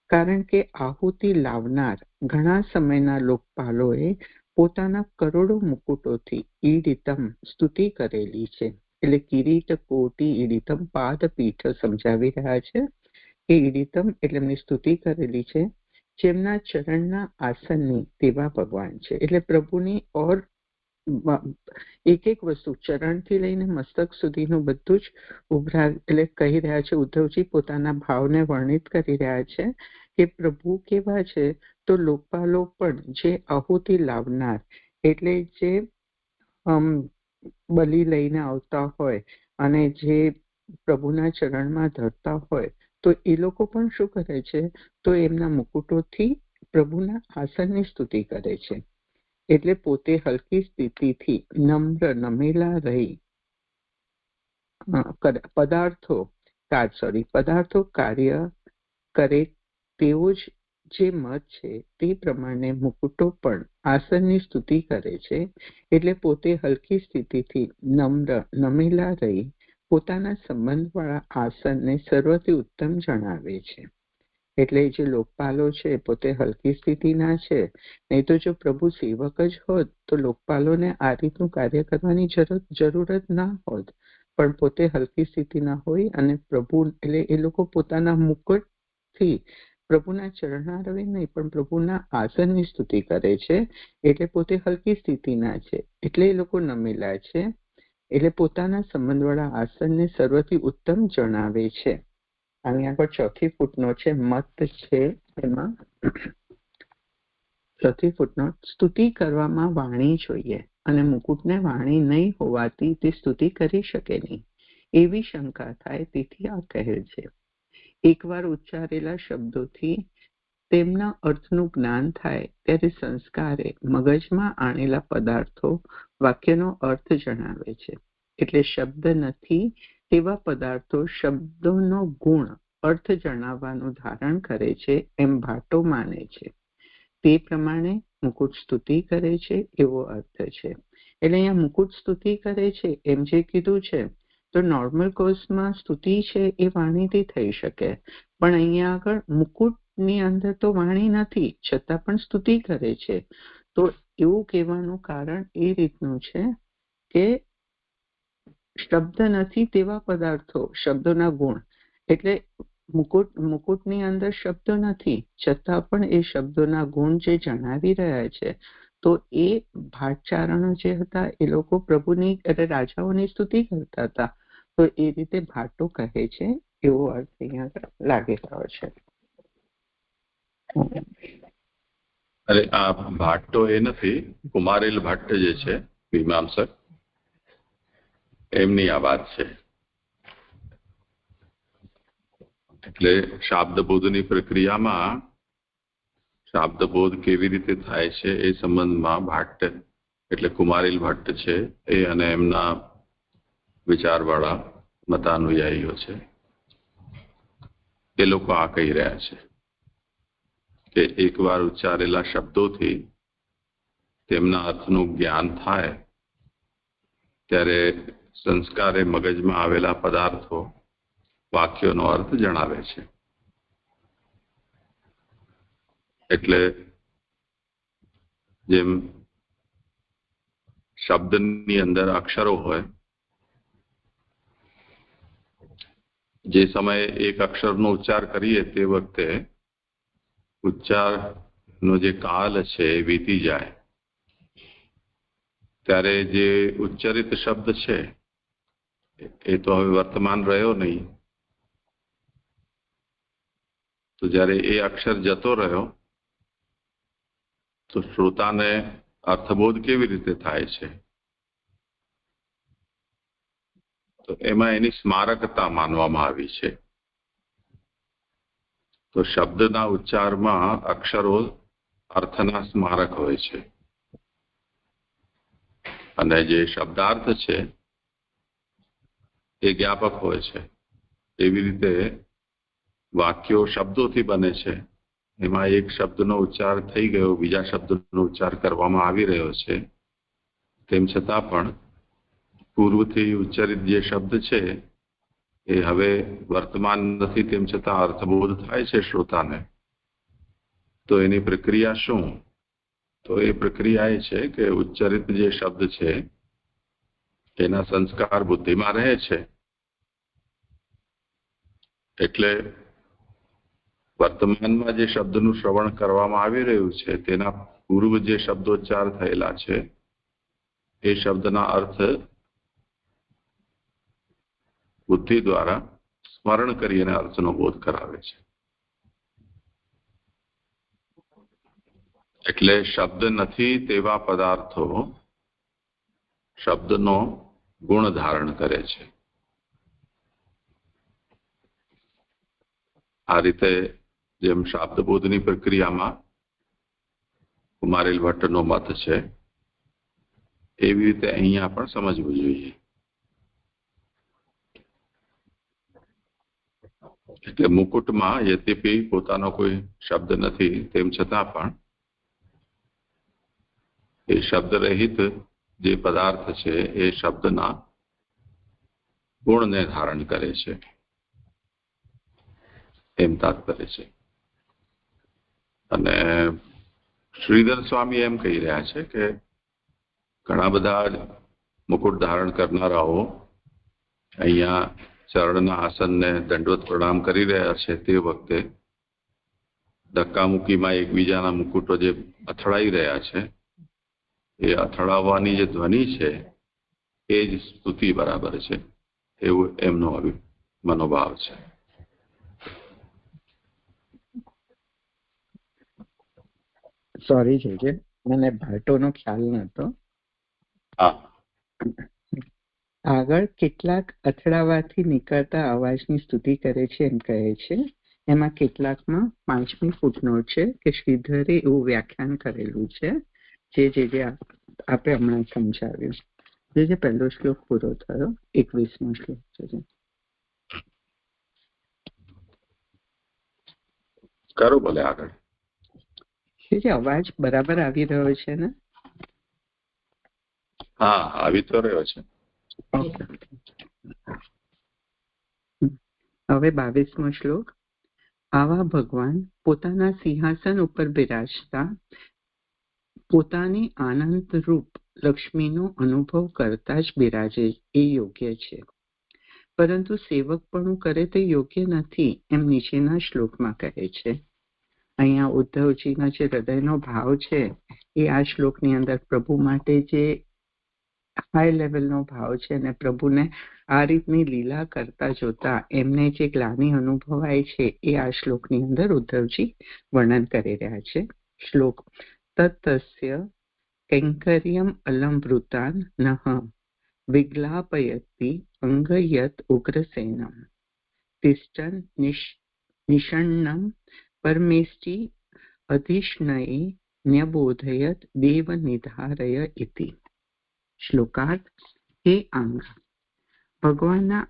કારણ કે આહુતિ લાવનાર ઘણા સમયના લોકપાલોએ પોતાના કરોડો મુકુટોથી ઈડિતમ સ્તુતિ કરેલી છે. એટલે કિરીટ, કોટી, ઈડિતમ, પાદપીઠ સમજાવી રહ્યા છે કે ઈડિતમ એટલે એમની સ્તુતિ કરેલી છે, જેમના ચરણના આસનની તેવા ભગવાન છે. એટલે પ્રભુની ઓર એક એક વસ્તુ ચરણથી લઈને મસ્તક સુધીનું બધું જ ઉભરા એટલે કહી રહ્યા છે. ઉદ્ધવજી પોતાના ભાવને વર્ણિત કરી રહ્યા છે કે પ્રભુ કેવા છે. તો લોકપાલો પણ જે આહુતિ લાવનાર એટલે જે બલિ લઈને આવતા હોય અને જે પ્રભુના ચરણમાં ધરતા હોય, તો એ લોકો પણ શું કરે છે, તો એમના મુકુટોથી પ્રભુના આસનની સ્તુતિ કરે છે. એટલે પોતે હલકી સ્થિતિથી નમ્ર નમેલા રહી પદાર્થો કાર્ય કરે તેવો જ જે મત છે તે પ્રમાણે મુકુટો પણ આસનની સ્તુતિ કરે છે. એટલે પોતે હલકી સ્થિતિથી નમ્ર નમેલા રહી પોતાના સંબંધવાળા આસનને સર્વથી ઉત્તમ જણાવે છે. એટલે જે લોકપાલો છે પોતે હલકી સ્થિતિના છે. નહીં તો જો પ્રભુ સેવક જ હોત તો લોકપાલોને આ રીતનું કાર્ય કરવાની જરૂરત ના હોત. પણ પોતે હલકી સ્થિતિના હોય અને પ્રભુ એટલે એ લોકો પોતાના મુકુટથી પ્રભુના ચરણારવિંદ નહીં પણ પ્રભુના આસનની સ્તુતિ કરે છે. એટલે પોતે હલકી સ્થિતિના છે, એટલે એ લોકો નમેલા છે. એટલે પોતાના સંબંધવાળા આસનને સર્વથી ઉત્તમ જણાવે છે. અહીંયા આગળ ચોથી ફૂટનોટ છે, મત છે. એમાં ચોથી ફૂટનોટ, સ્તુતિ કરવામાં વાણી જોઈએ અને મુકુટને વાણી નહીં હોવાથી તે સ્તુતિ કરી શકે નહીં એવી શંકા થાય, તેથી આ કહેલ છે. એકવાર ઉચ્ચારેલા શબ્દોથી તેમના અર્થનું જ્ઞાન થાય ત્યારે સંસ્કારે મગજમાં આણેલા પદાર્થો વાક્યનો અર્થ જણાવે છે. એટલે શબ્દ નથી તેવા પદાર્થો શબ્દોનો ગુણ અર્થ જણાવવાનું ધારણ કરે છે એમ ભાટો માને છે. તે પ્રમાણે મુકુટ સ્તુતિ કરે છે એવો અર્થ છે. એટલે અહીંયા મુકુટ સ્તુતિ કરે છે એમ જે કીધું છે, તો નોર્મલ કોર્સમાં સ્તુતિ છે એ વાણીથી થઈ શકે, પણ અહીંયા આગળ મુકુટની અંદર તો વાણી નથી છતાં પણ સ્તુતિ કરે છે. તો એવું કહેવાનું કારણ એ રીતનું છે કે શબ્દ નથી તેવા પદાર્થો શબ્દોના ગુણ, એટલે મુકુટની અંદર શબ્દો નથી છતાં પણ એ શબ્દોના ગુણ જે જણાવી રહ્યા છે. તો એ ભાટચારણો જે હતા એ લોકો પ્રભુની એટલે રાજાઓની સ્તુતિ કરતા હતા. તો એ રીતે ભાટો કહે છે એવો અર્થ અહીંયા લાગી રહ્યો છે. અરે આ ભાટ તો એ નથી, કુમારેલ ભટ્ટ જે છે મીમાંસક, એમની આ વાત છે. એટલે શાબ્દબોધની પ્રક્રિયામાં શાબ્દબોધ કેવી રીતે થાય છે એ સંબંધમાં ભાટ એટલે કુમારેલ ભટ્ટ છે એ અને એમના વિચારવાળા મતાનુયાયીઓ છે એ લોકો આ કહી રહ્યા છે. કે એકવાર ઉચ્ચારેલા શબ્દોથી તેમના અર્થનું જ્ઞાન થાય ત્યારે સંસ્કારે મગજમાં આવેલા પદાર્થો વાક્યોનો અર્થ જણાવે છે. એટલે જેમ શબ્દની અંદર અક્ષરો હોય, જે સમયે એક અક્ષરનો ઉચ્ચાર કરીએ તે વખતે ઉચ્ચારનો જે કાલ છે એ વીતી જાય, ત્યારે જે ઉચ્ચરિત શબ્દ છે એ તો હવે વર્તમાન રહ્યો નહીં. તો જ્યારે એ અક્ષર જતો રહ્યો તો શ્રોતાને અર્થબોધ કેવી રીતે થાય છે? તો એમાં એની સ્મારકતા માનવામાં આવી છે. તો શબ્દના ઉચ્ચારમાં અક્ષરો અર્થના સ્મારક હોય છે અને જે શબ્દાર્થ છે એ જ્ઞાપક હોય છે. એવી રીતે વાક્યો શબ્દોથી બને છે. એમાં એક શબ્દનો ઉચ્ચાર થઈ ગયો, બીજા શબ્દનો ઉચ્ચાર કરવામાં આવી રહ્યો છે, તેમ છતાં પણ પૂર્વથી ઉચ્ચારિત જે શબ્દ છે એ હવે વર્તમાન નથી, તેમ છતાં અર્થબોધ થાય છે શ્રોતાને. તો એની પ્રક્રિયા શું? તો એ પ્રક્રિયા એ છે કે ઉચ્ચારિત જે શબ્દ છે એના સંસ્કાર બુદ્ધિમાં રહે છે. એટલે વર્તમાનમાં જે શબ્દનું શ્રવણ કરવામાં આવી રહ્યું છે તેના પૂર્વ જે શબ્દોચ્ચાર થયેલા છે એ શબ્દના અર્થ બુદ્ધિ દ્વારા સ્મરણ કરી અને અર્થનો બોધ કરાવે છે. એટલે શબ્દ નથી તેવા પદાર્થો શબ્દનો ગુણ ધારણ કરે છે. આ રીતે જેમ શાબ્દબોધની પ્રક્રિયામાં કુમારેલ ભટ્ટનો મત છે, એવી રીતે અહીંયા પણ સમજવું જોઈએ. એટલે મુકુટમાં યદ્યપી પોતાનો કોઈ શબ્દ નથી, તેમ છતાં પણ એ શબ્દ રહિત જે પદાર્થ છે એ શબ્દના ગુણને ધારણ કરે છે, એમ તાત્પર્ય છે. અને શ્રીધર સ્વામી એમ કહી રહ્યા છે કે ઘણા બધા મુકુટ ધારણ કરનારાઓ અહીંયા ચરણના આસનને દંડવત પ્રણામ કરી રહ્યા છે તે વખતે ધક્કામુક્કીમાં એકબીજાના મુકુટો જે અથડાઈ રહ્યા છે એ અથડાવવાની જે ધ્વનિ છે એ જ સ્તુતિ બરાબર છે, એવું એમનો મનોભાવ છે. સોરી છે, મને ભાટોનો ખ્યાલ નતો. આગળ કેટલાક અથડાવાથી નીકળતા અવાજની સ્તુતિ કરે છે એમ કહે છે. એમાં કેટલાકમાં 5મી ફૂટનોટ છે કે શ્રીધરે એવું વ્યાખ્યાન કરેલું છે જે આપણે હમણાં સમજાવ્યું. જે પહેલો શ્લોક પૂરો થયો, 21મો શ્લોક છે. કરો ભલે આગળ. જે અવાજ બરાબર આવી રહ્યો છે ને? હા, આવી તો રહ્યો છે. હવે 22મો શ્લોક. આવા ભગવાન પોતાના સિંહાસન ઉપર બિરાજતા પોતાની આનંદ રૂપ લક્ષ્મીનો અનુભવ કરતા જ બિરાજે એ યોગ્ય છે, પરંતુ સેવકપણું કરે તે યોગ્ય નથી એમ નીચેના શ્લોકમાં કહે છે. અહીંયા ઉદ્ધવજીના જે હૃદયનો ભાવ છે એ આ શ્લોકની અંદર પ્રભુ માટે જે હાઈ લેવલનો ભાવ છે અને પ્રભુને આ રીતની લીલા કરતા જોતા એમને જે ગ્લાનિ અનુભવાય છે એ આ શ્લોકની અંદર ઉદ્ધવજી વર્ણન કરી રહ્યા છે. શ્લોક. તત્તસ્ય કૈંકર્યમ અલંવૃતાન નઃ વિગ્લાપયતિ અંગયત ઉગ્રસેનમ તિષ્ઠન નિષન્નમ પરમેષ્ટિ અધિષ્ણયે ન્યબોધયત દેવ નિધારય ઇતિ. શ્લોકાર્થ. હે આંગ, ભગવાનના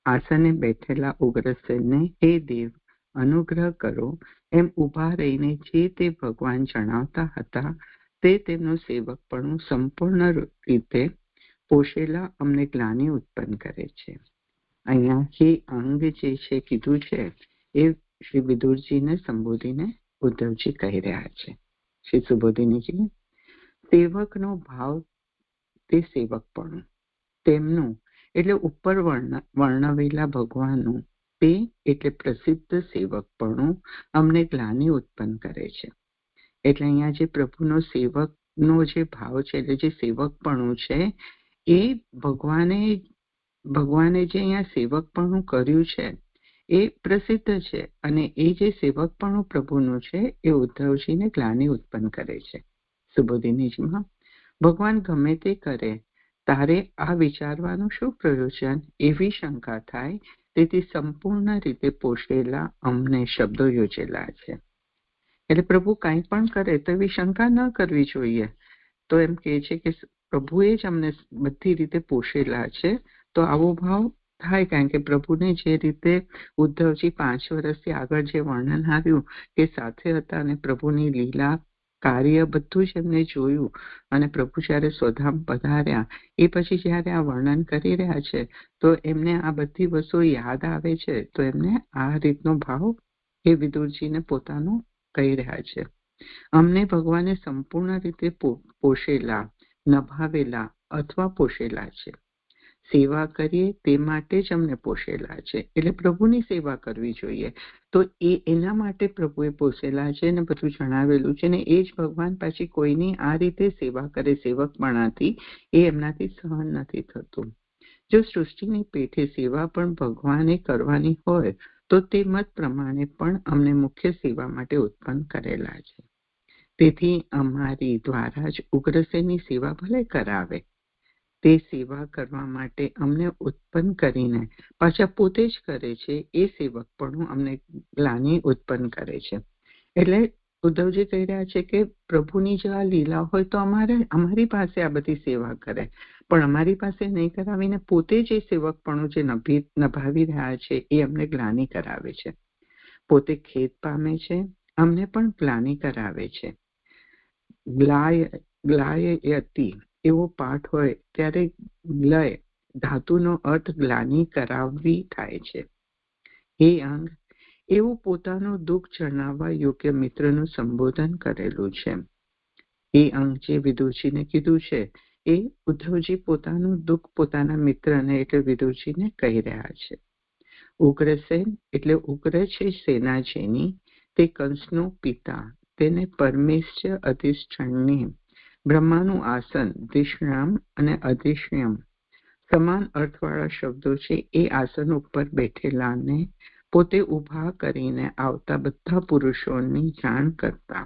આસને બેઠેલા ઉગ્રસેનને હે દેવ અનુગ્રહ કરો એમ ઊભા રહીને જે તે ભગવાન જણાવતા હતા તે તેમનું સેવકપણું સંપૂર્ણ રીતે પોષેલા અમને ગ્લાનિ ઉત્પન્ન કરે છે. અહીંયા જે અંગ જે છે કીધું છે એ શ્રી વિદુરજીને સંબોધીને ઉદ્ધવજી કહી રહ્યા છે. શ્રી સુબોધિનીજી, સેવકનો ભાવ તે સેવકપણું તેમનું એટલે ઉપર વર્ણવેલા ભગવાનનું તે એટલે પ્રસિદ્ધ સેવકપણું અમને ગ્લાનિ ઉત્પન્ન કરે છે. એટલે અહીંયા જે પ્રભુનો સેવકનો જે ભાવ છે એટલે જે સેવકપણું છે એ ભગવાને જે અહીંયા સેવકપણું કર્યું છે એ પ્રસિદ્ધ છે અને એ જે સેવકપણું પ્રભુનું છે એ ઉદ્ધવજીને ગ્લાનિ ઉત્પન્ન કરે છે. સુબોધિનીજીમાં, ભગવાન ગમે તે કરે તારે આ વિચારવાનું શું પ્રયોજન એવી શંકા થાય, તેથી સંપૂર્ણ રીતે પોષેલા અમને શબ્દો યોજેલા છે. એટલે પ્રભુ કંઈ પણ કરે તો એવી શંકા ન કરવી જોઈએ. તો એમ કહે છે કે પ્રભુએ જ અમને બધી રીતે પોષેલા છે. તો આવો ભાવ થાય, કારણ કે પ્રભુને જે રીતે ઉદ્ધવજી 5 વર્ષથી આગળ જે વર્ણન આવ્યું કે સાથે હતા અને પ્રભુની લીલા કાર્ય બધું જ એમને જોયું અને પ્રભુ જ્યારે સ્વધામ પધાર્યા એ પછી જ્યારે આ વર્ણન કરી રહ્યા છે તો એમને આ બધી વસ્તુઓ યાદ આવે છે. તો એમને આ રીતનો ભાવ એ વિદુરજીને પોતાનો કહી રહ્યા છે. અમને ભગવાને સંપૂર્ણ રીતે પોષેલા, નભાવેલા અથવા પોષેલા છે. સેવા કરીએ તે માટે જ અમને પોષેલા છે. એટલે પ્રભુની સેવા કરવી જોઈએ તો એના માટે પ્રભુએ પોષેલા છે ને બધું જણાવેલું છે ને એ જ ભગવાન પાછી કોઈની આ રીતે સેવા કરે સેવકપણાથી એ એમનાથી સહન નથી થતું. જો સૃષ્ટિની પેઠે સેવા પણ ભગવાને કરવાની હોય તો તે મત પ્રમાણે પણ અમને મુખ્ય સેવા માટે ઉત્પન્ન કરેલા છે. તેથી અમારી દ્વારા જ ઉગ્રસેનની સેવા ભલે કરાવે, તે સેવા કરવા માટે અમને ઉત્પન્ન કરીને પાછા પોતે જ કરે છે એ સેવકપણું અમને ગ્લાનિ ઉત્પન્ન કરે છે. એટલે ઉદ્ધવજી કહી રહ્યા છે કે પ્રભુની જો આ લીલા હોય તો અમારી પાસે આ બધી સેવા કરે, પણ અમારી પાસે નહીં કરાવીને પોતે જ એ સેવકપણું જે નભાવી રહ્યા છે એ અમને ગ્લાનિ કરાવે છે. પોતે ખેદ પામે છે, અમને પણ ગ્લાનિ કરાવે છે. ગ્લાયયતિ એવો પાઠ હોય ત્યારે લય ધાતુનો અર્થ ગ્લાનિ કરાવવી થાય છે. એ અંગ એવું પોતાનું દુઃખ જણાવવા યોગ્ય મિત્રનું સંબોધન કરેલું છે. એ અંગ જે વિદુરજીને કીધું છે એ ઉદ્ધવજી પોતાનું દુઃખ પોતાના મિત્રને એટલે વિદુરજીને કહી રહ્યા છે. ઉગ્રસેન એટલે ઉગ્ર છે સેના જેની, તે કંસનો પિતા, તેને પરમેશ્ય અધિષ્ઠાનની બ્રહ્માનું આસન દિશ્યામ અને અધિશ્યમ સમાન અર્થવાળા શબ્દો છે. એ આસન ઉપર બેઠેલાને પોતે ઊભા કરીને આવતા બધા પુરુષોની જાણ કરતા.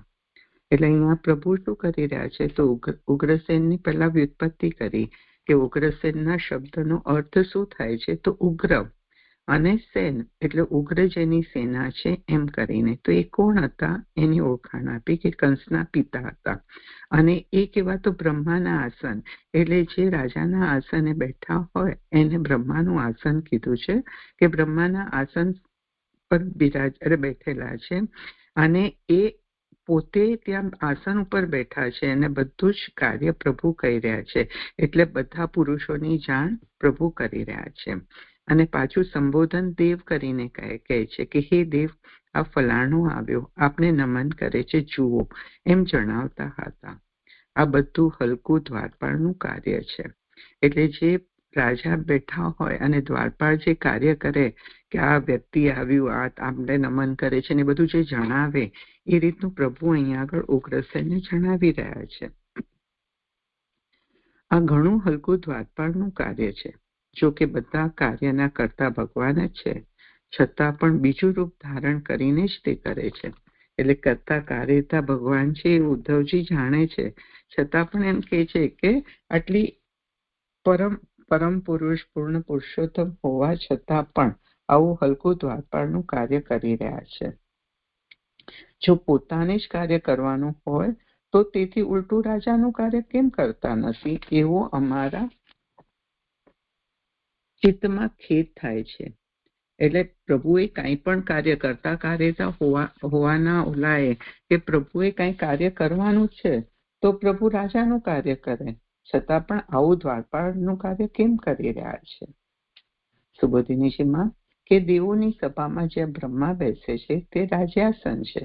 એટલે અહીંયા પ્રભુ શું કરી રહ્યા છે તો ઉગ્રસેનની પહેલા વ્યુત્પત્તિ કરી કે ઉગ્રસેનના શબ્દનો અર્થ શું થાય છે તો ઉગ્ર અને સેન એટલે ઉગ્ર જેની સેના છે એમ કરીને. તો એ કોણ હતા એની ઓળખાણ આપી કે કંસના પિતા હતા અને એ કેવા તો બ્રહ્માના આસન એટલે જે રાજાના આસને બેઠા હોય એને બ્રહ્માનું આસન કીધું છે કે બ્રહ્માના આસન પર બેઠેલા છે અને એ પોતે ત્યાં આસન ઉપર બેઠા છે અને બધું જ કાર્ય પ્રભુ કરી રહ્યા છે. એટલે બધા પુરુષોની જાણ પ્રભુ કરી રહ્યા છે. અને પાછું સંબોધન દેવ કરીને કહે છે કે હે દેવ, આ ફલાણો આવ્યો, આપને નમન કરે છે, જુઓ એમ જણાવતા હતા. આ બધું હલકું દ્વારપાળનું કાર્ય છે. એટલે જે રાજા બેઠા હોય અને દ્વારપાળ જે કાર્ય કરે કે આ વ્યક્તિ આવ્યું, આ આપણે નમન કરે છે ને બધું જે જણાવે એ રીતનું પ્રભુ અહીંયા આગળ ઉગ્રસેનને જણાવી રહ્યા છે. આ ઘણું હલકું દ્વારપાળનું કાર્ય છે. જો કે બધા કાર્યના કરતા ભગવાન જ છે, છતાં પણ બીજું રૂપ ધારણ કરીને જ તે કરે છે. એટલે કરતા કાર્યતા ભગવાન છે એ ઉદ્ધવજી જાણે છે, છતાં પણ એમ કહે છે કે આટલી પરમ પુરુષ પૂર્ણ પુરુષોત્તમ હોવા છતાં પણ આવું હલકું દ્વારપાળનું કાર્ય કરી રહ્યા છે. જો પોતાને જ કાર્ય કરવાનું હોય તો તેથી ઉલટું રાજાનું કાર્ય કેમ કરતા નથી એવો અમારા ચિત્તમાં ખેદ થાય છે. એટલે પ્રભુએ કંઈ પણ કાર્ય કરતા કાર્યતા હોવાના ઓલાએ કે પ્રભુએ કંઈ કાર્ય કરવાનું છે તો પ્રભુ રાજાનું કાર્ય કરે, છતાં પણ આવું દ્વારપાળનું કાર્ય કેમ કરી રહ્યા છે? સુબોધિનીજીમાં કે દેવોની સભામાં જ્યાં બ્રહ્મા બેસે છે તે રાજ્યાસન છે,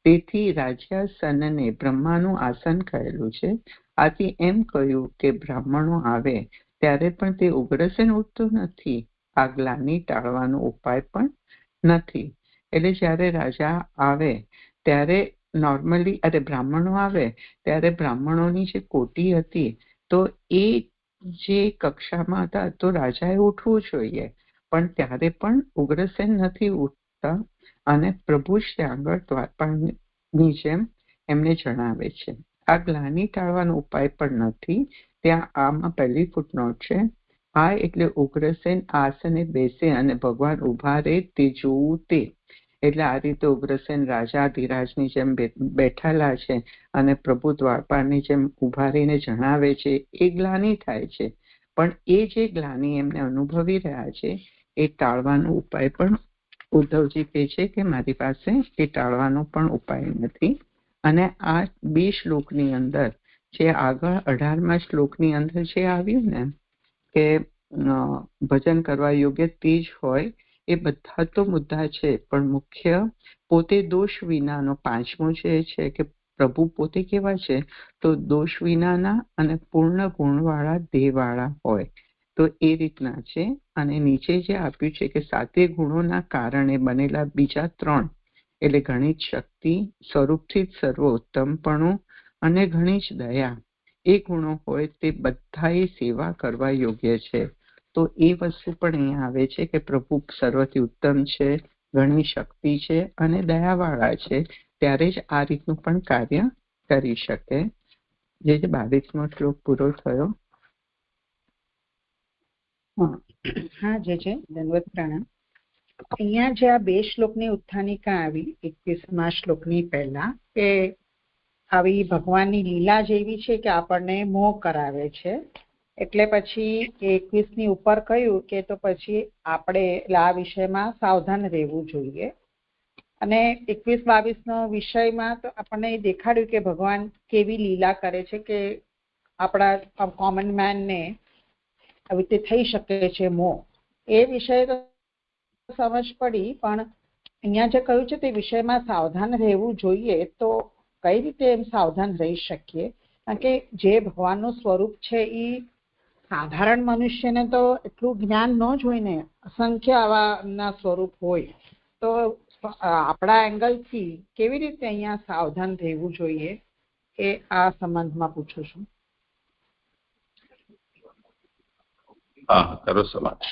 તેથી રાજ્યાસનને બ્રહ્માનું આસન કહેલું છે. આથી એમ કહ્યું કે બ્રાહ્મણો આવે ત્યારે પણ તે ઉગ્રસેન ઉઠતો નથી, આ ગ્લાનિ ટાળવાનો ઉપાય પણ નથી. એટલે જ્યારે રાજા આવે ત્યારે નોર્મલી બ્રાહ્મણો આવે ત્યારે બ્રાહ્મણોની જે કોટી હતી તો એ જે કક્ષામાં હતા તો રાજાએ ઉઠવું જોઈએ, પણ ત્યારે પણ ઉગ્રસેન નથી ઉઠતા અને પ્રભુ જ ત્યાં આગળ દ્વારપાળની જેમ એમને જણાવે છે. આ ગ્લાનિ ટાળવાનો ઉપાય પણ નથી. ત્યાં આમાં પહેલી ફૂટનોટ છે. આ એટલે ઉગ્રસેન આસને બેસે અને ભગવાન ઉભા રહે તે જોવું તે. એટલે આ રીતે ઉગ્રસેન રાજાધિરાજની જેમ બેઠેલા છે અને પ્રભુ દ્વારપાળની જેમ ઉભા રહીને જણાવે છે, એ ગ્લાનિ થાય છે. પણ એ જે ગ્લાનિ એમને અનુભવી રહ્યા છે એ ટાળવાનો ઉપાય પણ ઉદ્ધવજી કહે છે કે મારી પાસે એ ટાળવાનો પણ ઉપાય નથી. અને આ 2 શ્લોકની અંદર જે આગળ 18મા શ્લોકની અંદર જે આવ્યું ને કે ભજન કરવા યોગ્ય તે જ હોય, એ બધા તો મુદ્દા છે, પણ મુખ્ય પોતે દોષ વિનાનો 5મો જે છે કે પ્રભુ પોતે કેવા છે તો દોષ વિનાના અને પૂર્ણ ગુણવાળા દેહવાળા હોય, તો એ રીતના છે. અને નીચે જે આપ્યું છે કે 7 ગુણોના કારણે બનેલા બીજા 3 એટલે ઘણી જ શક્તિ, સ્વરૂપથી જ સર્વોત્તમપણું અને ઘણી જ દયા, એ ગુણો હોય તે બધાએ સેવા કરવા યોગ્ય છે. તો એ વસ્તુ પણ અહીંયા આવે છે કે પ્રભુ સર્વથી ઉત્તમ છે, ઘણી શક્તિ છે અને દયાવાળા છે, ત્યારે જ આ રીતનું પણ કાર્ય કરી શકે. જે 22મો શ્લોક પૂરો થયો. હા જે છે દંડવત પ્રણામ. અહીંયા જે આ 2 શ્લોકની ઉત્થાનિકા આવી 21મા શ્લોકની પહેલા કે આવી ભગવાનની લીલા જેવી છે કે આપણને મોહ કરાવે છે, એટલે પછી 21ની ઉપર કહ્યું કે તો પછી આપણે આ વિષયમાં સાવધાન રહેવું જોઈએ. અને 21-22નો વિષયમાં તો આપણને દેખાડ્યું કે ભગવાન કેવી લીલા કરે છે કે આપણા કોમન મેનને આવી રીતે થઈ શકે છે મોહ. એ વિષય તો સમજ પડી, પણ અહીંયા જે કહ્યું છે તે વિષયમાં સાવધાન રહેવું જોઈએ. તો કઈ રીતે એમ સાવધાન રહી શકીએ? કારણ કે જે ભગવાનનું સ્વરૂપ છે એ સાધારણ મનુષ્યને તો એટલું જ્ઞાન ન જ હોય ને, અસંખ્ય આવા સ્વરૂપ હોય. તો આપણા એંગલથી કેવી રીતે અહીંયા સાવધાન રહેવું જોઈએ એ આ સંબંધમાં પૂછું છું. હા, કરો સમાજ.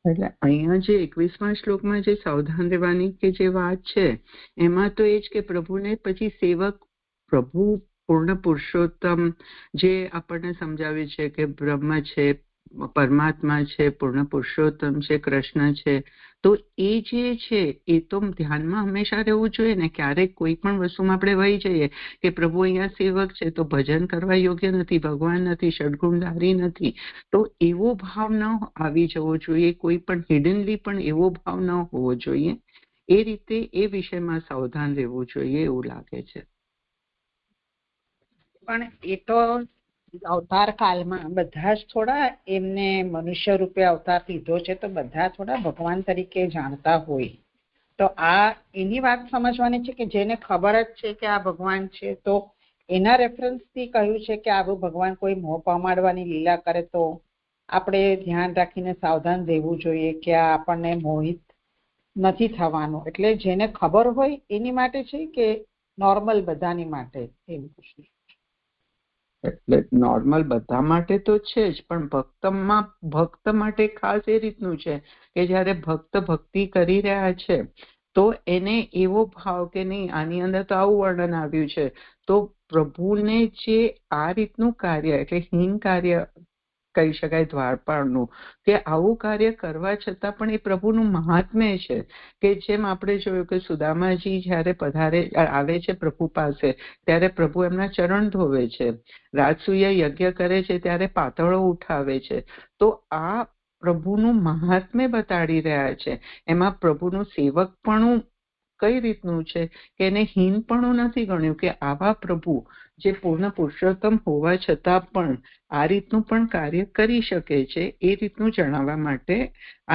એટલે અહીંયા જે 21મા શ્લોકમાં જે સાવધાન રહેવાની કે જે વાત છે એમાં તો એ જ કે પ્રભુને પછી સેવક, પ્રભુ પૂર્ણ પુરુષોત્તમ જે આપણને સમજાવે છે કે બ્રહ્મ છે, પરમાત્મા છે, પૂર્ણ પુરુષોત્તમ છે, કૃષ્ણ છે, તો એ જે છે એ તો ધ્યાનમાં હંમેશા રહેવું જોઈએ ને. ક્યારેક કોઈ પણ વસ્તુમાં આપણે વહી જઈએ કે પ્રભુ અહીંયા સેવક છે તો ભજન કરવા યોગ્ય નથી, ભગવાન નથી, ષડગુણધારી નથી, તો એવો ભાવ ન આવી જવો જોઈએ. કોઈ પણ હિડનલી પણ એવો ભાવ ન હોવો જોઈએ. એ રીતે એ વિષયમાં સાવધાન રહેવું જોઈએ એવું લાગે છે. પણ એ તો અવતાર કાળમાં બધા જ થોડા એમને મનુષ્ય રૂપે અવતાર લીધો છે તો બધા થોડા ભગવાન તરીકે જાણતા હોય. તો આ એની વાત સમજવાની છે કે જેને ખબર જ છે કે આ ભગવાન છે, તો એના રેફરન્સથી કહ્યું છે કે આવું ભગવાન કોઈ મોહ પમાડવાની લીલા કરે તો આપણે ધ્યાન રાખીને સાવધાન રહેવું જોઈએ કે આ આપણને મોહિત નથી થવાનું. એટલે જેને ખબર હોય એની માટે છે કે નોર્મલ બધાની માટે? એવું પૂછ્યું. એટલે નોર્મલ બધા માટે તો છે જ, પણ ભક્ત માટે ખાસ એ રીતનું છે કે જ્યારે ભક્ત ભક્તિ કરી રહ્યા છે તો એને એવો ભાવ કે નહીં, આની અંદર તો આવું વર્ણન આવ્યું છે, તો પ્રભુને જે આ રીતનું કાર્ય એટલે હીન કાર્ય કહી શકાય દ્વારપાળનું, કે આવું કાર્ય કરવા છતાં પણ એ પ્રભુનું મહાત્મ્ય છે. કે જેમ આપણે જોયું કે સુદામાજી જ્યારે પધારે આવે છે પ્રભુ પાસે ત્યારે પ્રભુ એમના ચરણ ધોવે છે, રાજસૂય યજ્ઞ કરે છે ત્યારે પાતળો ઉઠાવે છે. તો આ પ્રભુનું મહાત્મ્ય બતાડી રહ્યા છે. એમાં પ્રભુનું સેવકપણું કઈ રીતનું છે કે એને હીનપણું નથી ગણ્યું, કે આવા પ્રભુ જે પૂર્ણ પુરુષોત્તમ હોવા છતાં પણ આ રીતનું પણ કાર્ય કરી શકે છે, એ રીતનું જણાવવા માટે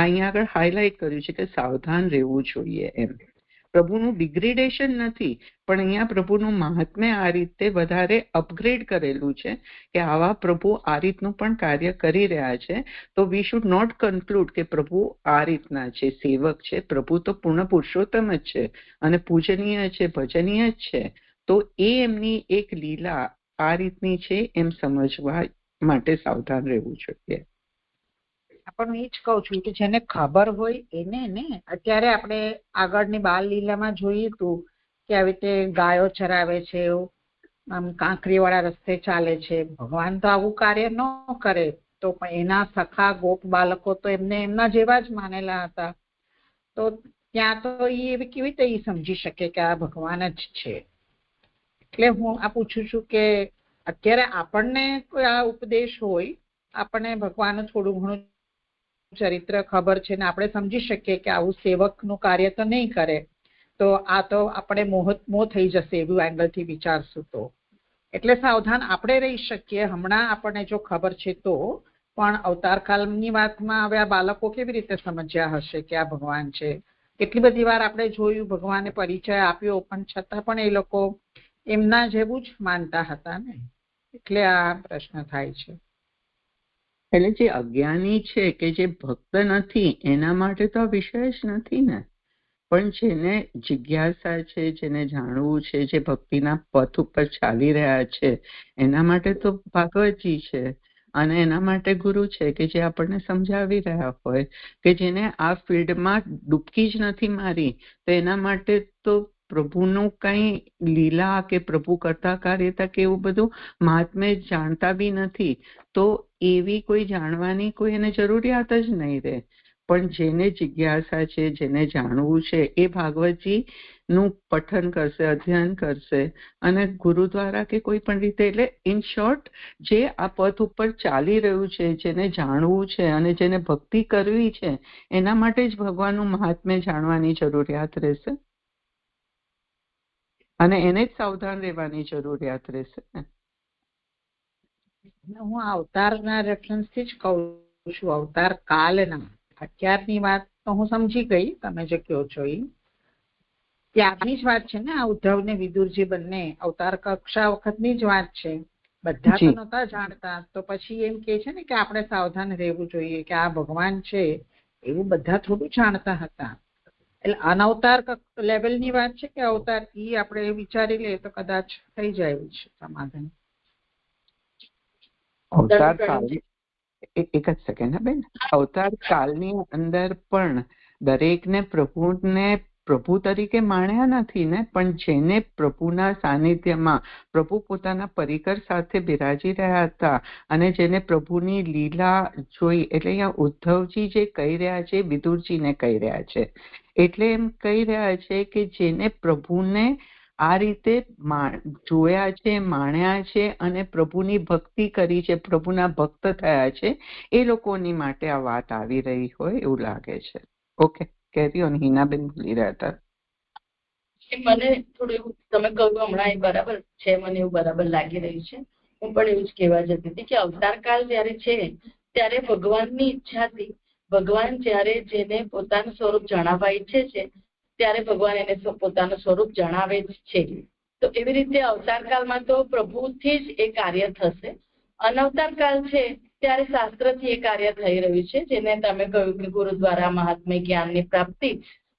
અહીંયા આગળ હાઇલાઇટ કર્યું છે કે સાવધાન રહેવું જોઈએ. એમ પ્રભુનું ડિગ્રેડેશન નથી, પણ અહીંયા પ્રભુનું મહાત્મ્ય આ રીતે વધારે અપગ્રેડ કરેલું છે કે આવા પ્રભુ આ રીતનું પણ કાર્ય કરી રહ્યા છે. તો વી શુડ નોટ કન્ક્લુડ કે પ્રભુ આ રીતના છે, સેવક છે. પ્રભુ તો પૂર્ણ પુરુષોત્તમ જ છે અને પૂજનીય છે, ભજનીય જ છે. તો એ એમની એક લીલા આ રીતની છે એમ સમજવા માટે સાવધાન રહેવું જોઈએ. પણ એ જ કહું છું કે જેને ખબર હોય એને ને, અત્યારે આપણે આગળની બાલ લીલામાં જોયું હતું કે આવી રીતે ગાયો ચરાવે છે, આમ કાંકરી વાળા રસ્તે ચાલે છે. ભગવાન તો આવું કાર્ય ન કરે, તો એના સખા ગોપ બાળકો તો એમને એમના જેવા જ માનેલા હતા. તો ત્યાં તો એ કેવી રીતે સમજી શકે કે આ ભગવાન જ છે. એટલે હું આ પૂછું છું કે અત્યારે આપણને કોઈ આ ઉપદેશ હોય, આપણને ભગવાનનું થોડું ઘણું ચરિત્ર ખબર છે ને આપણે સમજી શકીએ કે આવું સેવકનું કાર્ય તો નહીં કરે, તો આ તો આપણે મોહ થઈ જશે એવું એંગલથી વિચારશું તો એટલે સાવધાન આપણે રહી શકીએ. હમણાં આપણને જો ખબર છે તો, પણ અવતાર કાળની વાતમાં હવે આ બાળકો કેવી રીતે સમજ્યા હશે કે આ ભગવાન છે? કેટલી બધી વાર આપણે જોયું ભગવાને પરિચય આપ્યો, પણ છતાં પણ એ લોકો એમના જેવું જ માનતા હતા ને, એટલે આ પ્રશ્ન થાય છે. એટલે જે અજ્ઞાની છે કે જે ભક્ત નથી એના માટે તો આ વિષય જ નથી ને, પણ જેને જિજ્ઞાસા છે, જેને જાણવું છે, જે ભક્તિના પથ ઉપર ચાલી રહ્યા છે, એના માટે તો ભાગવતજી છે. અને એના માટે ગુરુ છે કે જે આપણને સમજાવી રહ્યા હોય કે જેને આ ફિલ્ડમાં ડૂબકી જ નથી મારી, તો એના માટે તો પ્રભુનું કઈ લીલા કે પ્રભુ કરતા કાર્યતા કે એવું બધું મહાત્મ્ય જાણતા બી નથી, તો એવી કોઈ જાણવાની કોઈ એને જરૂરિયાત જ નહીં રહે. પણ જેને જિજ્ઞાસા છે, જેને જાણવું છે, એ ભાગવતજી નું પઠન કરશે, અધ્યયન કરશે અને ગુરુ દ્વારા કે કોઈ પણ રીતે, એટલે ઇન શોર્ટ જે આ પથ ઉપર ચાલી રહ્યું છે, જેને જાણવું છે અને જેને ભક્તિ કરવી છે, એના માટે જ ભગવાનનું મહાત્મ્ય જાણવાની જરૂરિયાત રહેશે અને એને જ સાવધાન રહેવાની જરૂરિયાત રહેશે. હું અવતારના રેફરન્સથી જ કહું છું, અવતાર કાલના. અત્યારની વાત તો હું સમજી ગઈ, તમે જે કહો છો એ ત્યારની જ વાત છે ને. આ ઉદ્ધવ ને વિદુરજી બંને અવતાર કક્ષા વખતની જ વાત છે. બધા તો નહોતા જાણતા, તો પછી એમ કે છે ને કે આપણે સાવધાન રહેવું જોઈએ કે આ ભગવાન છે, એવું બધા થોડું જાણતા હતા. એટલે અનવતાર લેવલની વાત છે કે અવતાર, ઈ આપણે વિચારી લઈએ તો કદાચ થઈ જાય એવું છે સમાધાન. અવતાર કાળ, એક જ સેકન્ડ બેન. અવતાર કાળની અંદર પણ દરેકને પ્રભુને પ્રભુ તરીકે માણ્યા નથી ને, પણ જેને પ્રભુના સાનિધ્યમાં પ્રભુ પોતાના પરિકર સાથે બિરાજી રહ્યા હતા અને જેને પ્રભુની લીલા જોઈ, એટલે અહીંયા ઉદ્ધવજી જે કહી રહ્યા છે વિદુરજીને કહી રહ્યા છે, એટલે એમ કહી રહ્યા છે કે જેને પ્રભુને આ રીતે જોયા છે, માણ્યા છે અને પ્રભુની ભક્તિ કરી છે, પ્રભુના ભક્ત થયા છે, એ લોકોની માટે આ વાત આવી રહી હોય એવું લાગે છે. Okay, carry on. હિનાબેન ભૂલી રહ્યા હતા. મને થોડું એવું તમે કહ્યું હમણાં એ બરાબર છે, મને એવું બરાબર લાગી રહ્યું છે. હું પણ એવું જ કહેવા જતી હતી કે અવતાર કાળ જયારે છે ત્યારે ભગવાનની ઈચ્છાથી, ભગવાન જયારે જેને પોતાનું સ્વરૂપ જણાવવા ઈચ્છે છે ત્યારે ભગવાન એને પોતાનું સ્વરૂપ જણાવે જ છે. તો એવી રીતે અવતાર કાળમાં તો પ્રભુથી જ એ કાર્ય થશે. અનવતાર કાળ છે ત્યારે શાસ્ત્રથી એ કાર્ય થઈ રહ્યું છે, જેને તમે કહ્યું કે ગુરુ દ્વારા મહાત્મ્ય જ્ઞાનની પ્રાપ્તિ.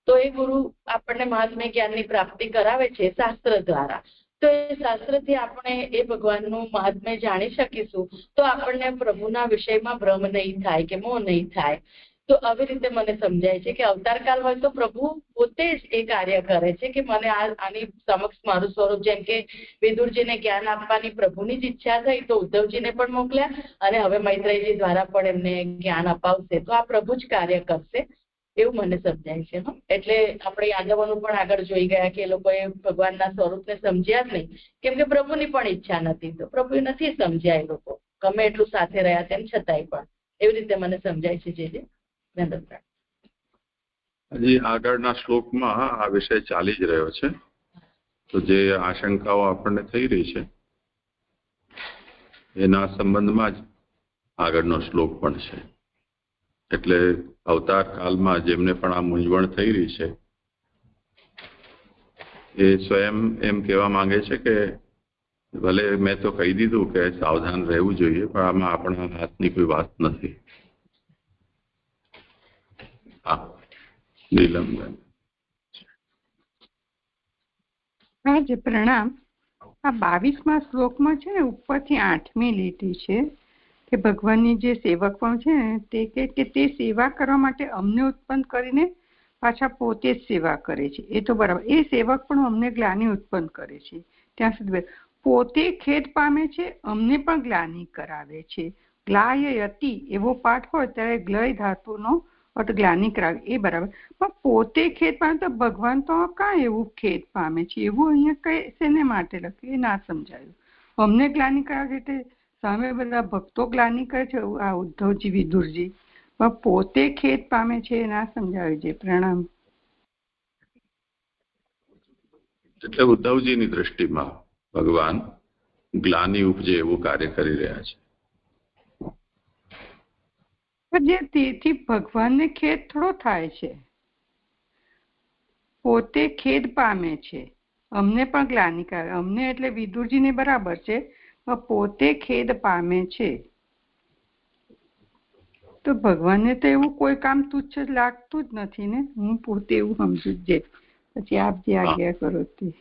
તો એ ગુરુ આપણને મહાત્મ્ય જ્ઞાનની પ્રાપ્તિ કરાવે છે શાસ્ત્ર દ્વારા. તો એ શાસ્ત્રથી આપણે એ ભગવાનનું મહાત્મ્ય જાણી શકીશું, તો આપણને પ્રભુના વિષયમાં ભ્રમ નહીં થાય કે મોહ નહીં થાય. તો આવી રીતે મને સમજાય છે કે અવતાર કાળ હોય તો પ્રભુ પોતે જ એ કાર્ય કરે છે કે મને આની સમક્ષ મારું સ્વરૂપ, જેમ કે વિદુરજીને જ્ઞાન આપવાની પ્રભુની જ ઈચ્છા થઈ તો ઉદ્ધવજીને પણ મોકલ્યા અને હવે મૈત્રેયજી દ્વારા પણ એમને જ્ઞાન અપાવશે, તો આ પ્રભુ જ કાર્ય કરશે એવું મને સમજાય છે. એટલે આપણે યાદવોનું પણ આગળ જોઈ ગયા કે એ લોકોએ ભગવાનના સ્વરૂપને સમજ્યા જ નહીં, કેમ કે પ્રભુની પણ ઈચ્છા નથી, તો પ્રભુ નથી સમજ્યા એ લોકો, ગમે એટલું સાથે રહ્યા તેમ છતાંય પણ. એવી રીતે મને સમજાય છે. જે હજી આગળના શ્લોકમાં આ વિષય ચાલી જ રહ્યો છે. તો જે આશંકાઓ આપણને થઈ રહી છે એના સંબંધમાં જ આગળનો શ્લોક પણ છે. એટલે અવતાર કાલમાં જેમને પણ આ મૂંઝવણ થઈ રહી છે એ સ્વયં એમ કહેવા માંગે છે કે ભલે મેં તો કહી દીધું કે સાવધાન રહેવું જોઈએ, પણ આમાં આપણા હાથની કોઈ વાત નથી. હા, નીલમબેન. હા જી, પ્રણામ. આ 22મા શ્લોકમાં છે ને ઉપરથી 8મી લીટી છે કે ભગવાનની જે સેવક પણ છે ને તે કે તે સેવા કરવા માટે અમને ઉત્પન્ન કરીને પાછા પોતે જ સેવા કરે છે. એ તો બરાબર. એ સેવક પણ અમને ગ્લાનિ ઉત્પન્ન કરે છે. ત્યાં સુધી પોતે ખેદ પામે છે, અમને પણ ગ્લાનિ કરાવે છે. ગ્લાય યતિ એવો પાઠ હોય ત્યારે ગ્લય ધાતુનો અર્થ ગ્લાનિ કરાવે, એ બરાબર. પણ પોતે ખેદ પામે તો ભગવાન તો કાં એવું ખેદ પામે છે? એવું અહીંયા કઈ શેને માટે લખ્યું એ ના સમજાયું. અમને ગ્લાનિ કરાવે એટલે સામે બધા ભક્તો ગ્લાનિ કરે છે, આ ઉદ્ધવજી વિદુરજી, પણ પોતે ખેદ પામે છે એ ના સમજાવ્યું છે. પ્રણામ. એટલે ઉદ્ધવજીની દ્રષ્ટિમાં ભગવાન ગ્લાનિ ઉપજે એવું કાર્ય કરી રહ્યા છે. જે તેથી ભગવાનને ખેદ થોડો થાય છે. પોતે ખેદ પામે છે, અમને પણ ગ્લાનિ કરે. અમને એટલે વિદુરજીને બરાબર છે, પણ પોતે ખેદ પામે છે. તો ભગવાનને તો એવું કોઈ કામ તુચ્છ લાગતું જ નથી ને. હું પોતે એવું સમજુ જ. પછી આપ જે આજ્ઞા કરો તે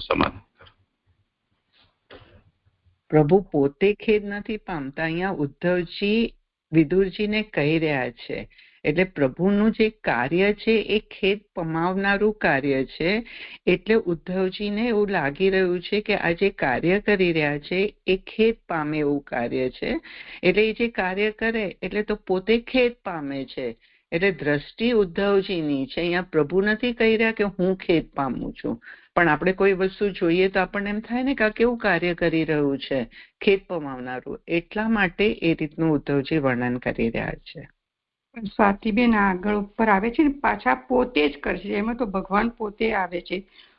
સમાધાન. પ્રભુ પોતે ખેદ નથી પામતા. અહીંયા ઉદ્ધવજી વિદુરજીને કહી રહ્યા છે. એટલે પ્રભુનું જે કાર્ય છે એ ખેદ પમાવનારું કાર્ય છે. એટલે ઉદ્ધવજીને એવું લાગી રહ્યું છે કે આ જે કાર્ય કરી રહ્યા છે એ ખેદ પામે એવું કાર્ય છે. એટલે એ જે કાર્ય કરે એટલે તો પોતે ખેદ પામે છે. એટલે દ્રષ્ટિ ઉદ્ધવજીની છે. અહીંયા પ્રભુ નથી કહી રહ્યા કે હું ખેદ પામું છું. પણ આપણે કોઈ વસ્તુ જોઈએ તો આપણને એમ થાય ને કે આ કેવું કાર્ય કરી રહ્યું છે, ખેદ પમાવનારું. એટલા માટે એ રીતનું ઉદ્ધવજી વર્ણન કરી રહ્યા છે. સ્વાતિબેન આગળ ઉપર આવે છે ને પાછા પોતે જ કરશે. એમાં તો ભગવાન પોતે આવે છે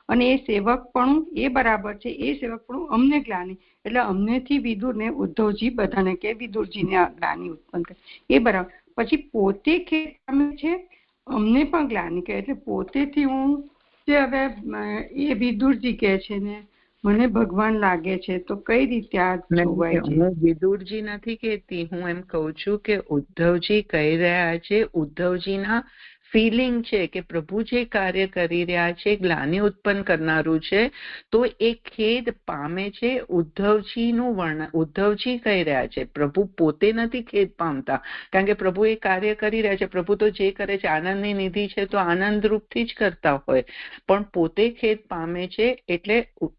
અને એ સેવક પણ એ બરાબર છે. એ સેવક પણ અમને ગ્લાનિ એટલે અમનેથી વિદુરને ઉદ્ધવજી બધાને કે વિદુરજીને ગ્લાનિ ઉત્પન્ન કરે એ બરાબર. પછી પોતે ખેદ પામે છે, અમને પણ ગ્લાનિ કરે. એટલે પોતેથી હું હવે એ વિદુરજી કે છે ને મને ભગવાન લાગે છે, તો કઈ રીતે આ જોવાય છે? હું વિદુરજી નથી કહેતી. હું એમ કહું છું કે ઉદ્ધવજી કહી રહ્યા છે, ઉદ્ધવજીના ફિલિંગ છે કે પ્રભુ જે કાર્ય કરી રહ્યા છે ગ્લાનિ ઉત્પન્ન કરનારું છે, તો એ ખેદ પામે છે. ઉદ્ધવજીનું વર્ણન ઉદ્ધવજી કહી રહ્યા છે. પ્રભુ પોતે નથી ખેદ પામતા, કારણ કે પ્રભુ એ કાર્ય કરી રહ્યા છે. પ્રભુ તો જે કરે છે આનંદની નિધિ છે, તો આનંદ રૂપથી જ કરતા હોય, પણ પોતે ખેદ પામે છે. એટલે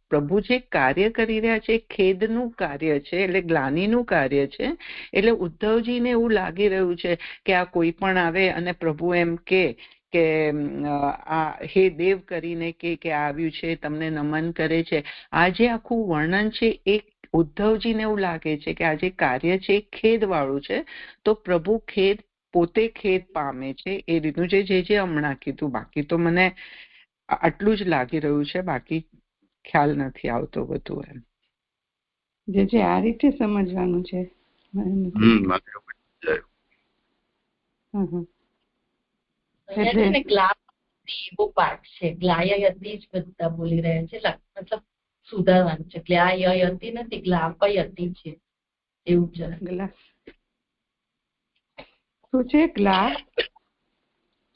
પ્રભુ જે કાર્ય કરી રહ્યા છે ખેદનું કાર્ય છે, એટલે ગ્લાનિનું કાર્ય છે. એટલે ઉદ્ધવજીને એવું લાગી રહ્યું છે કે આ કોઈ પણ આવે અને પ્રભુ એમ કે આ હે દેવ કરીને કે આવ્યું છે, તમને નમન કરે છે. આ જે આખું વર્ણન છે એ ઉદ્ધવજીને એવું લાગે છે કે આ જે કાર્ય છે એ ખેદ વાળું છે, તો પ્રભુ ખેદ પોતે ખેદ પામે છે. એ રીતનું જે હમણાં કીધું. બાકી તો મને આટલું જ લાગી રહ્યું છે, બાકી ખ્યાલ નથી આવતો બધું. એમ જે આ રીતે સમજવાનું છે. એવો પાઠ છે ગ્લાયયતિ જ બધા બોલી રહ્યા છે, મતલબ સુધારવાનું છે. ગ્લાયયતિ નથી, ગ્લાપયતિ છે. એવું છે. શું છે?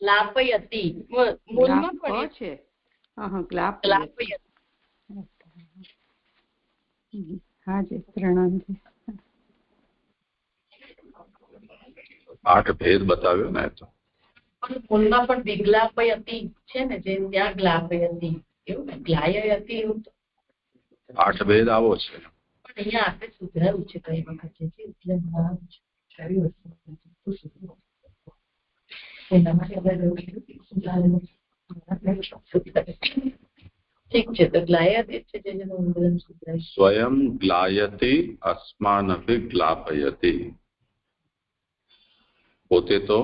ગ્લાપયતિ મૂળમાં પણ છે. હા જી, પ્રણામજી. આઠ ભેદ બતાવ્યો ને તો મૂળમાં પણ વિગ્લાપયતિ છે ને, જે ત્યાં ગ્લાપયતિ એવું ને, ગ્લાયયતિ એવું. 8 ભેદ આવો છે, પણ અહીંયા આપણે સુધારવું છે કઈ વખત છે, એટલે એના માટે ઠીક છે. તો ગ્લાયતિ છે સ્વયં ગ્લાયતિ અસ્માનભિ ગ્લાપયતિ. પોતે તો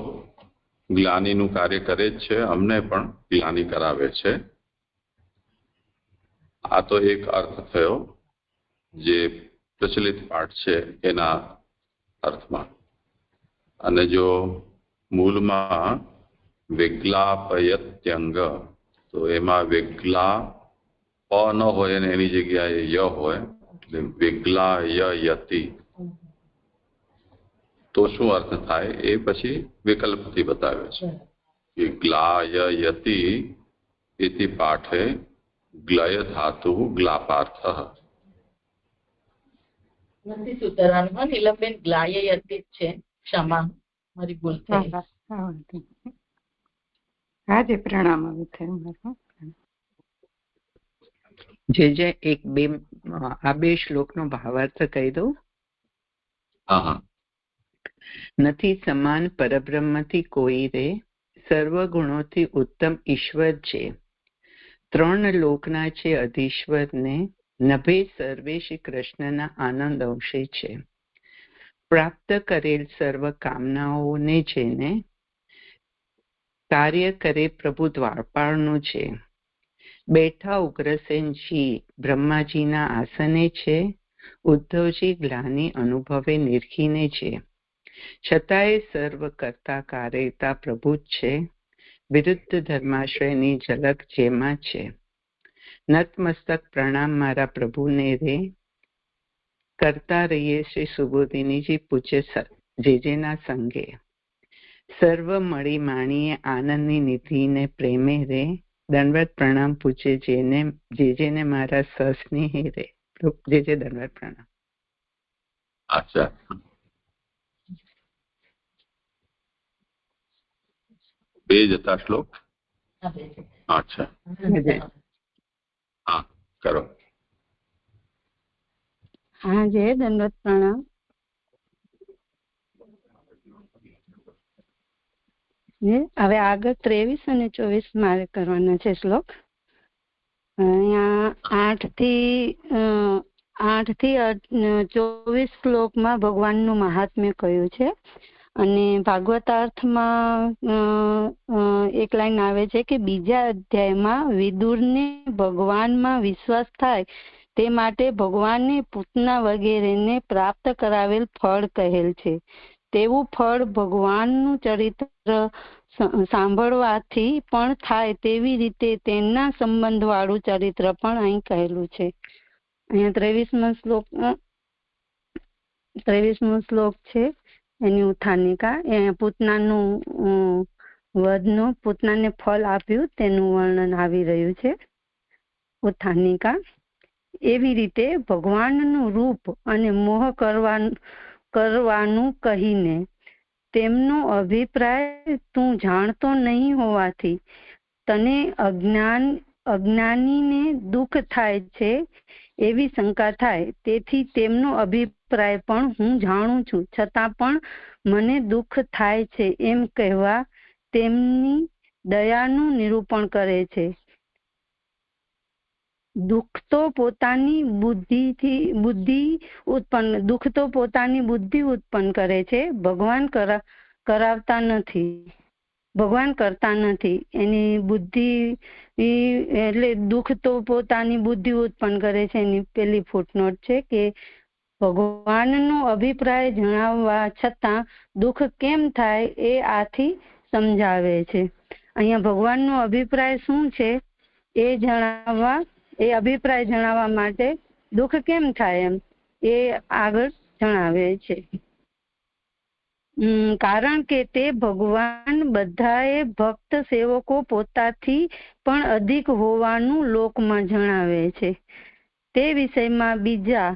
ગ્લાનીનું કાર્ય કરે જ છે, અમને પણ ગ્લાની કરાવે છે. આ તો એક અર્થ થયો જે પ્રચલિત પાઠ છે એના અર્થમાં. અને જો મૂળમાં વિગ્લાપયત્યંગ, તો એમાં વિગ્લા પ ન હોય અને એની જગ્યાએ ય હોય, એટલે વિગ્લાયયતિ. તો શું અર્થ થાય એ પછી વિકલ્પથી બતાવે છે. વિગ્લાયયતિ ઇતિ પાઠે ગ્લય ધાતુ ગ્લાપાર્થ. નથી સુધારવાનું. હા નીલમબેન, ગ્લાયયતિ જ છે. ક્ષમા, મારી ભૂલ થઈ. હા જી, પ્રણામ. હવે થયું. જે એક બે આ બે શ્લોકનો ભાવાર્થ કહી દઉં. હા હા. નથી સમાન પરબ્રહ્મથી કોઈ રે, સર્વ ગુણોથી ઉત્તમ ઈશ્વર છે. ત્રણ લોકના છે અધીશ્વરને, નભે સર્વે શ્રી કૃષ્ણના આનંદ અંશે છે. પ્રાપ્ત કરેલ સર્વ કામનાઓને જેને કાર્ય કરે પ્રભુ દ્વારપાળનું છે. બેઠા ઉગ્રસેનજી બ્રહ્માજીના આસને છે, ઉદ્ધવજી ગ્લાની અનુભવે નિરખીને છે. છતાંય સર્વ કરતા કાર્યતા પ્રભુ જ છે, વિરુદ્ધ ધર્માશ્રયની ઝલક જેમાં છે. નતમસ્તક પ્રણામ મારા પ્રભુને રે, કરતા રહીએ શ્રી સુબોધિનીજી પૂજ્ય જેજેના સંગે. સર્વ મળી માણીએ આનંદની નિધિને પ્રેમે રે, દંડવત પ્રણામ પૂજ્ય જેને મારા સસ્નેહે રે. જે દંડવત પ્રણામ. અચ્છા, બે જતા શ્લોક. અચ્છા, હા કરો. હા જય દંડવત પ્રણામ. હવે આગળ 23 અને 24 મારે કરવાના છે શ્લોક. અહીંયા 8 થી 24 શ્લોકમાં ભગવાનનું મહાત્મ્ય કહ્યું છે. અને ભાગવતાર્થમાં એક લાઈન આવે છે કે બીજા અધ્યાયમાં વિદુરને ભગવાનમાં વિશ્વાસ થાય તે માટે ભગવાનને પૂતના વગેરેને પ્રાપ્ત કરાવેલ ફળ કહેલ છે. તેવું ફળ ભગવાનનું ચરિત્ર સાંભળવાથી પણ થાય તેવી રીતે તેમના સંબંધ વાળું ચરિત્ર પણ અહીં કહેલું છે. અહીંયા 23મો શ્લોક છે એની ઉત્થાનિકા. પૂતનાનું વધનું પૂતનાને ફળ આપ્યું તેનું વર્ણન આવી રહ્યું છે. ઉત્થાનિકા. એવી રીતે ભગવાનનું રૂપ અને મોહ કરવાનું કહીને તેમનો અભિપ્રાય તું જાણતો નહીં હોવાથી તને અજ્ઞાનીને દુઃખ થાય છે એવી શંકા થાય. તેથી તેમનો અભિપ્રાય પણ હું જાણું છું, છતાં પણ મને દુઃખ થાય છે એમ કહેવા તેમની દયાનું નિરૂપણ કરે છે. દુઃખ તો પોતાની બુદ્ધિ ઉત્પન્ન કરે છે, ભગવાન કરતા નથી. એની બુદ્ધિ એટલે દુઃખ તો પોતાની બુદ્ધિ ઉત્પન્ન કરે છે. એની પેલી ફૂટનોટ છે કે ભગવાનનો અભિપ્રાય જણાવવા છતાં દુઃખ કેમ થાય એ આથી સમજાવે છે. અહીંયા ભગવાનનો અભિપ્રાય શું છે એ અભિપ્રાય જણાવવા માટે દુઃખ કેમ થાય એમ એ આગળ જણાવે છે. કારણ કે તે ભગવાન બધાએ ભક્ત સેવકો પોતાથી પણ અધિક હોવાનું લોકમાં જણાવે છે. તે વિષયમાં બીજા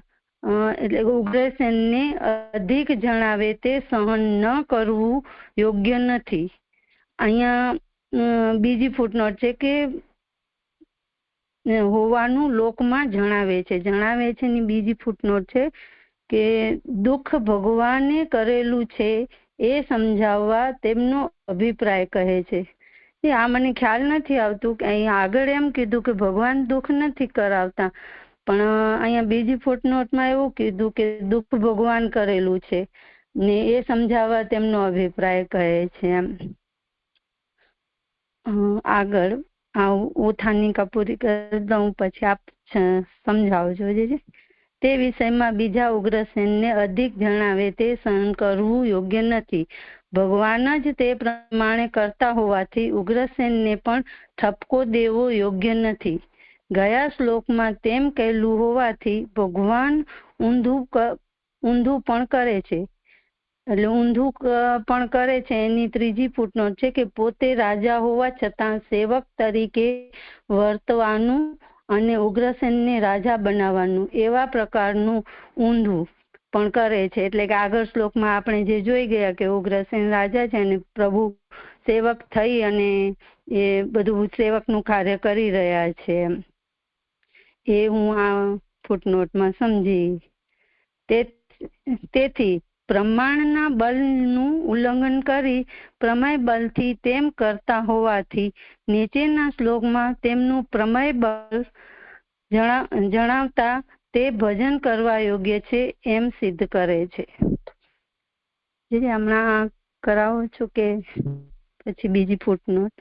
એટલે ઉગ્રસેનને અધિક જણાવે તે સહન ન કરવું યોગ્ય નથી. અહીંયા બીજી ફૂટનોટ છે કે હોવાનું લોકમાં જણાવે છે ની બીજી ફૂટનોટ છે કે દુઃખ ભગવાને કરેલું છે એ સમજાવવા તેમનો અભિપ્રાય કહે છે. આ મને ખ્યાલ નથી આવતું કે અહીંયા આગળ એમ કીધું કે ભગવાન દુઃખ નથી કરાવતા, પણ અહીંયા બીજી ફૂટનોટમાં એવું કીધું કે દુઃખ ભગવાન કરેલું છે. ને એ સમજાવવા તેમનો અભિપ્રાય કહે છે. એમ આગળ ઉત્થાનિકા પૂરી કરી દઉં પછી આપ સમજાવજો. તે વિષયમાં બીજા ઉગ્રસેનને અધિક જણાવે તે સહન કરવું યોગ્ય નથી. ભગવાન જ તે પ્રમાણે કરતા હોવાથી ઉગ્રસેનને પણ ઠપકો દેવો યોગ્ય નથી. ગયા શ્લોકમાં તેમ કહેલું હોવાથી ભગવાન ઊંધું પણ કરે છે. એટલે ઊંધું પણ કરે છે એની ત્રીજી ફૂટનોટ છે કે પોતે રાજા હોવા છતાં સેવક તરીકે વર્તવાનું અને ઉગ્રસેનને રાજા બનાવવાનું એવા પ્રકારનું ઊંધું પણ કરે છે. એટલે કે આગળ શ્લોકમાં આપણે જે જોઈ ગયા કે ઉગ્રસેન રાજા છે અને પ્રભુ સેવક થઈ અને એ બધું સેવકનું કાર્ય કરી રહ્યા છે. એ હું આ ફૂટનોટમાં સમજી. તેથી પ્રમાણના બલનું ઉલ્લંઘન કરી પ્રમેય બલથી તેમ કરતા હોવાથી નીચેના શ્લોકમાં તેમનું પ્રમેય બલ જણાવતા તે ભજન કરવા યોગ્ય છે એમ સિદ્ધ કરે છે. હમણાં કરાવો છો કે પછી બીજી ફૂટનોટ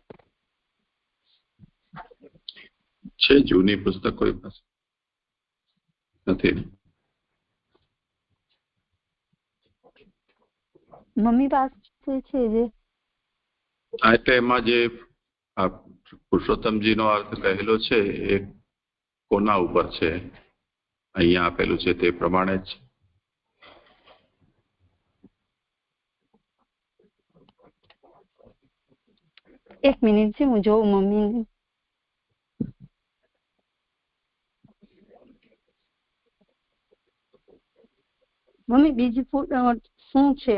છે? જૂની પુસ્તક કોઈ પાસે નથી? મમ્મી પાસે છે. એટલે એમાં જે પુરુષોત્તમજી નો અર્થ કહેલો છે એ કોના ઉપર છે? અહીંયા આપેલું છે તે પ્રમાણે જ. એક મિનિટ છે, હું જોઉં મમ્મી. મમ્મી બીજી ફૂટનોટ શું છે?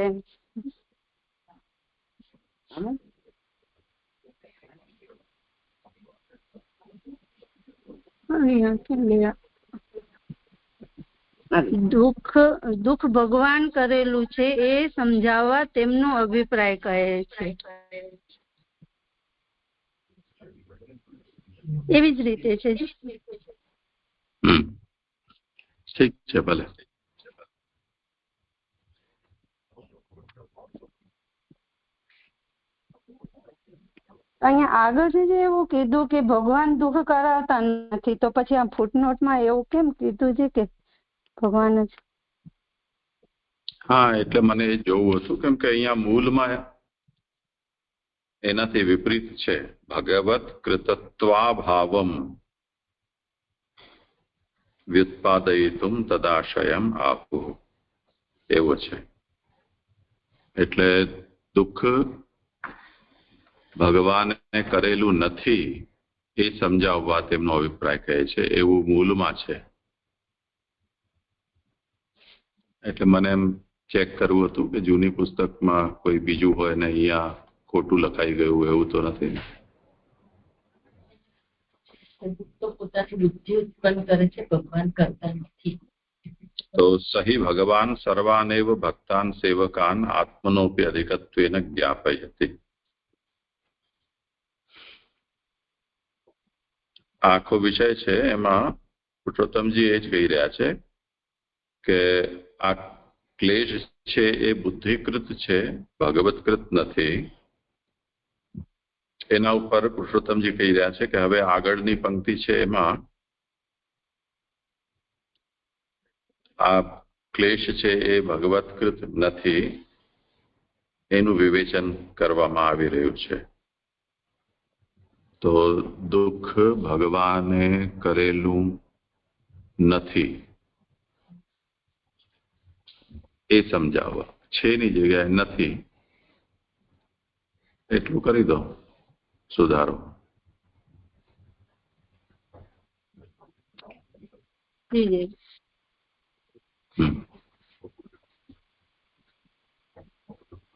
દુઃખ ભગવાન કરેલું છે એ સમજાવવા તેમનો અભિપ્રાય કહે છે. એવી જ રીતે છે. ઠીક છે, ભલે. અહીંયા આગળ છે એવું કીધું કે ભગવાન દુઃખ કરાવતા નથી, તો પછી આ ફૂટનોટમાં એવું કેમ કીધું છે કે ભગવાન જ? હા, એટલે મને એ જોવું હતું કેમ કે અહીંયા મૂળમાં એનાથી વિપરીત છે. ભગવત કૃતત્વાભાવમ વ્યુત્પાદયિતુમ તદાશયમ આહુઃ એવો છે. એટલે દુઃખ ભગવાને કરેલું નથી એ સમજાવવા તેમનો અભિપ્રાય કહે છે, એવું મૂળમાં છે. એટલે મને એમ ચેક કરવું હતું કે જૂની પુસ્તકમાં કોઈ બીજું હોય ને અહીંયા ખોટું લખાઈ ગયું એવું તો નથી ને? તો પોતાની બુદ્ધિ ઉત્પન્ન કરે છે, ભગવાન કરતા નથી. તો સહી ભગવાન સર્વાનેવ ભક્તાન સેવકાન આત્મનોપી અધિકત્વેન જ્ઞાપયતિ. આખો વિષય છે એમાં પુરુષોત્તમજી એ જ કહી રહ્યા છે કે આ ક્લેશ છે એ બુદ્ધિકૃત છે, ભગવત્કૃત નથી. એના ઉપર પુરુષોત્તમજી કહી રહ્યા છે કે હવે આગળની પંક્તિ છે એમાં આ ક્લેશ છે એ ભગવત્કૃત નથી એનું વિવેચન કરવામાં આવી રહ્યું છે. તો દુઃખ ભગવાને કરેલું નથી એ સમજાવવા, છેની જગ્યાએ નથી એટલું કરી દો સુધારો.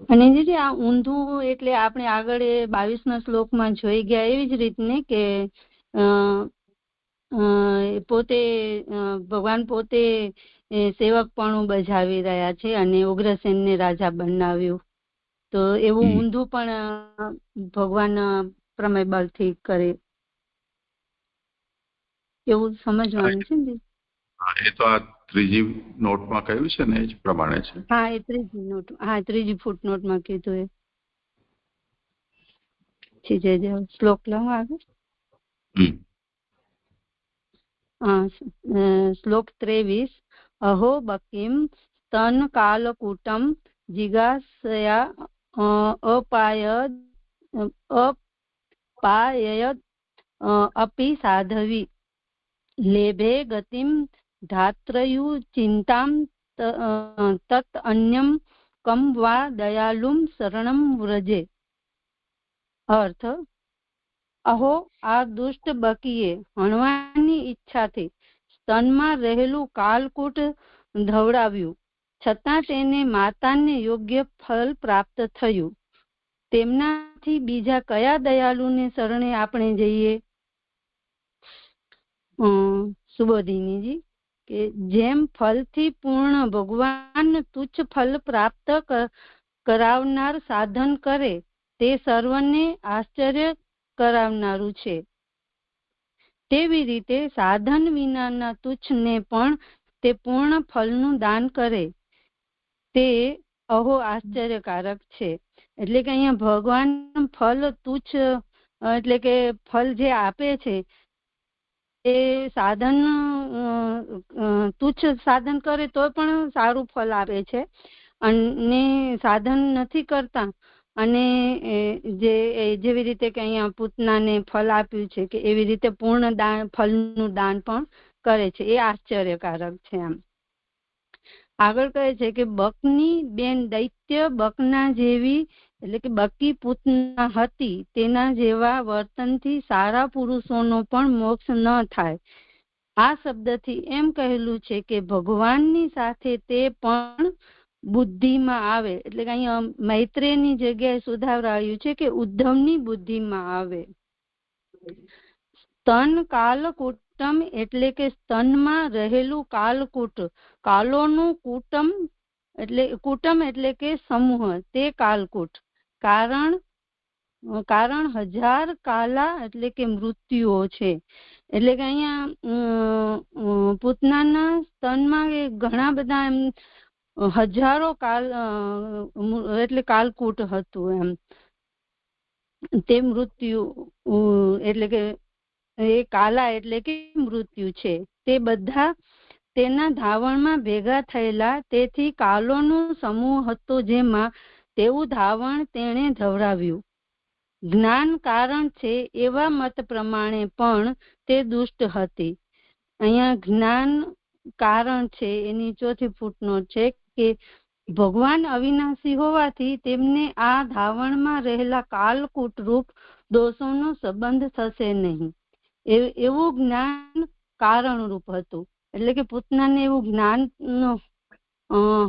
અને જે આ ઊંધું એટલે આપણે આગળ 22ના શ્લોકમાં જોઈ ગયા એવી જ રીતને કે પોતે ભગવાન પોતે સેવકપણું બજાવી રહ્યા છે અને ઉગ્રસેનને રાજા બનાવ્યું, તો એવું ઊંધું પણ ભગવાન પ્રમેય બળથી કરે એવું સમજવાનું છે ને? એ તો આ ત્રીજી નોટમાં કહ્યું છે ને એ જ પ્રમાણે છે. હા, એ ત્રીજી નોટ, હા ત્રીજી ફૂટનોટમાં કીધું એ. શ્લોક લઉં આગળ. શ્લોક 23. અહો બકીમ સ્તન કાલકૂટમ જિગાસયા અપાયયદ અપી સાધવી લેભે ગતિમ ધાત્રયુ ચિંતામ તત અન્યમ કમ વા દયાલુમ શરણમ વ્રજે. અર્થ: અહો, આ દુષ્ટ બકીએ હણવાની ઈચ્છાથી સ્તનમાં રહેલું કાલકૂટ ધવડાવ્યું, છતાં તેને માતાને યોગ્ય ફળ પ્રાપ્ત થયું. તેમનાથી બીજા કયા દયાલુને શરણે આપણે જઈએ? સુબોધિનીજી કે જેમ ફલથી પૂર્ણ ભગવાન તુચ્છ ફલ પ્રાપ્ત કરાવનાર સાધન કરે તે સર્વને આશ્ચર્ય કરાવનારું છે, તેવી રીતે સાધન વિનાના તુચ્છને પણ તે પૂર્ણ ફલનું દાન કરે તે અહો આશ્ચર્યકારક છે. એટલે કે અહીંયા ભગવાન ફલ તુચ્છ એટલે કે ફલ જે આપે છે એ સાધન તુચ્છ સાધન કરે તો પણ સારું ફળ આપે છે, અને સાધન નથી કરતા અને જેવી રીતે કે અહીંયા પૂતનાને ફળ આપ્યું છે કે એવી રીતે પૂર્ણ દાન ફળનું દાન પણ કરે છે, એ આશ્ચર્યકારક છે. આમ આગળ કહે છે કે બકની બેન દૈત્ય બકના જેવી એટલે કે બકી પૂતના હતી તેના જેવા વર્તનથી સારા પુરુષોનો પણ મોક્ષ ન થાય. આ શબ્દથી એમ કહેલું છે કે ભગવાનની સાથે તે પણ બુદ્ધિમાં આવે, એટલે કે અહીંયા મૈત્રેયની જગ્યાએ સુધારાયું છે કે ઉદ્ધવની બુદ્ધિમાં આવે. સ્તન કાલકૂટમ એટલે કે સ્તનમાં રહેલું કાલકૂટ, કાલોનું કૂટમ એટલે કે સમૂહ, તે કાલકૂટ. કારણ 1000 કાલા એટલે કે મૃત્યુઓ છે. એટલે કે અહીંયા પૂતનાના સ્તનમાં ઘણા બધા એમ હજારો કાલ એટલે કાલકૂટ હતું એમ, તે મૃત્યુ એટલે કે એ કાલા એટલે કે મૃત્યુ છે, તે બધા તેના ધાવણમાં ભેગા થયેલા, તેથી કાલોનો સમૂહ હતો જેમાં તેવું ધાવણ તેણે ધવરાવ્યું. જ્ઞાન કારણ છે એવા મત પ્રમાણે પણ તે દુષ્ટ હતી. અહીંયા જ્ઞાન કારણ છે એની ચોથી ફૂટનોટ છે કે ભગવાન અવિનાશી હોવાથી તેમને આ ધાવણમાં રહેલા કાલકૂટ રૂપ દોષોનો સંબંધ થશે નહીં, એવું જ્ઞાન કારણ રૂપ હતું. એટલે કે પૂતનાને એવું જ્ઞાન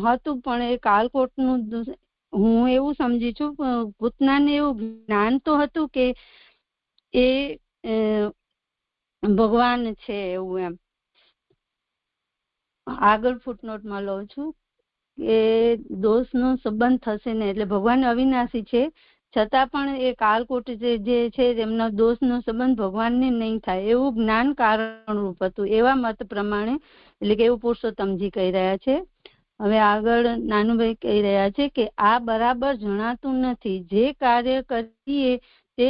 હતું પણ એ કાલકોટનું હું એવું સમજી છું, પૂતનાને એવું જ્ઞાન તો હતું કે એ ભગવાન છે એવું એમ. આગળ ફૂટનોટમાં લઉં છું કે દોષનો સંબંધ થશે ને, એટલે ભગવાન અવિનાશી છે છતાં પણ એ કાલકોટ જે છે એમના દોષનો સંબંધ ભગવાનને નહીં થાય એવું જ્ઞાન કારણ રૂપ હતું, એવા મત પ્રમાણે. એટલે કે એવું પુરુષોત્તમજી કહી રહ્યા છે. હવે આગળ નાનુભાઈ કહી રહ્યા છે કે આ બરાબર જણાતું નથી. જે કાર્ય કરીએ તે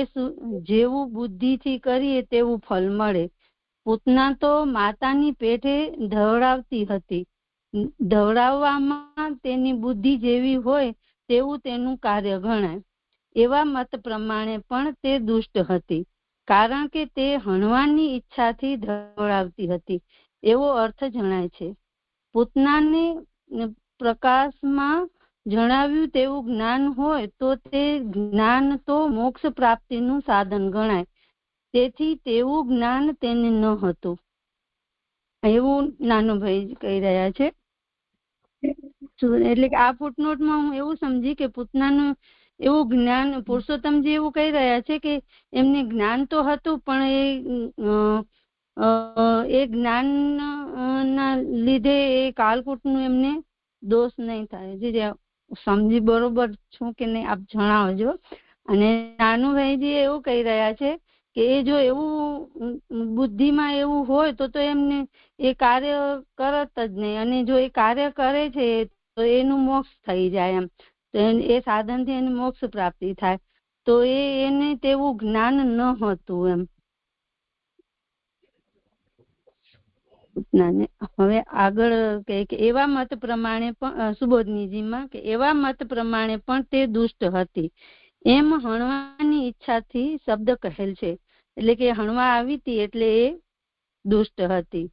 જેવું બુદ્ધિથી કરીએ તેવું ફળ મળે. પૂતના તો માતાની પેટે ધવડાવતી હતી, ધવડાવવામાં તેની બુદ્ધિ જેવી હોય તેવું તેનું કાર્ય ગણાય. એવા મત પ્રમાણે પણ તે દુષ્ટ હતી, કારણ કે તે હણવાની ઈચ્છાથી ધવડાવતી હતી, એવો અર્થ જણાય છે. પૂતનાને પ્રકાશમાં જણાવ્યું તેવું જ્ઞાન હોય તો તે જ્ઞાન તો મોક્ષ પ્રાપ્તિનું સાધન ગણાય, તેથી તેવું જ્ઞાન તેને ન હતું, એવું નાનુભાઈ કહી રહ્યા છે. એટલે કે આ ફૂટનોટમાં હું એવું સમજી કે પૂતનાનું એવું જ્ઞાન, પુરુષોત્તમજી એવું કહી રહ્યા છે કે એમને જ્ઞાન તો હતું પણ એ જ્ઞાન ના લીધે એ કાલકૂટનું એમને દોષ નહીં થાય. જે સમજી બરોબર છું કે નહીં આપ જણાવજો. અને નાનુભાઈજી એવું કહી રહ્યા છે કે એ જો એવું બુદ્ધિમાં એવું હોય તો એમને એ કાર્ય કરત જ નહીં, અને જો એ કાર્ય કરે છે તો એનું મોક્ષ થઈ જાય એમ, તો એ સાધનથી એને મોક્ષ પ્રાપ્તિ થાય. તો એને તેવું જ્ઞાન ન હતું એમ. હવે આગળ કે એવા મત પ્રમાણે પણ સુબોધનીજીમાં કે એવા મત પ્રમાણે પણ તે દુષ્ટ હતી એમ હણવાની ઈચ્છાથી શબ્દ કહેલ છે. એટલે કે હણવા આવી હતી એટલે એ દુષ્ટ હતી.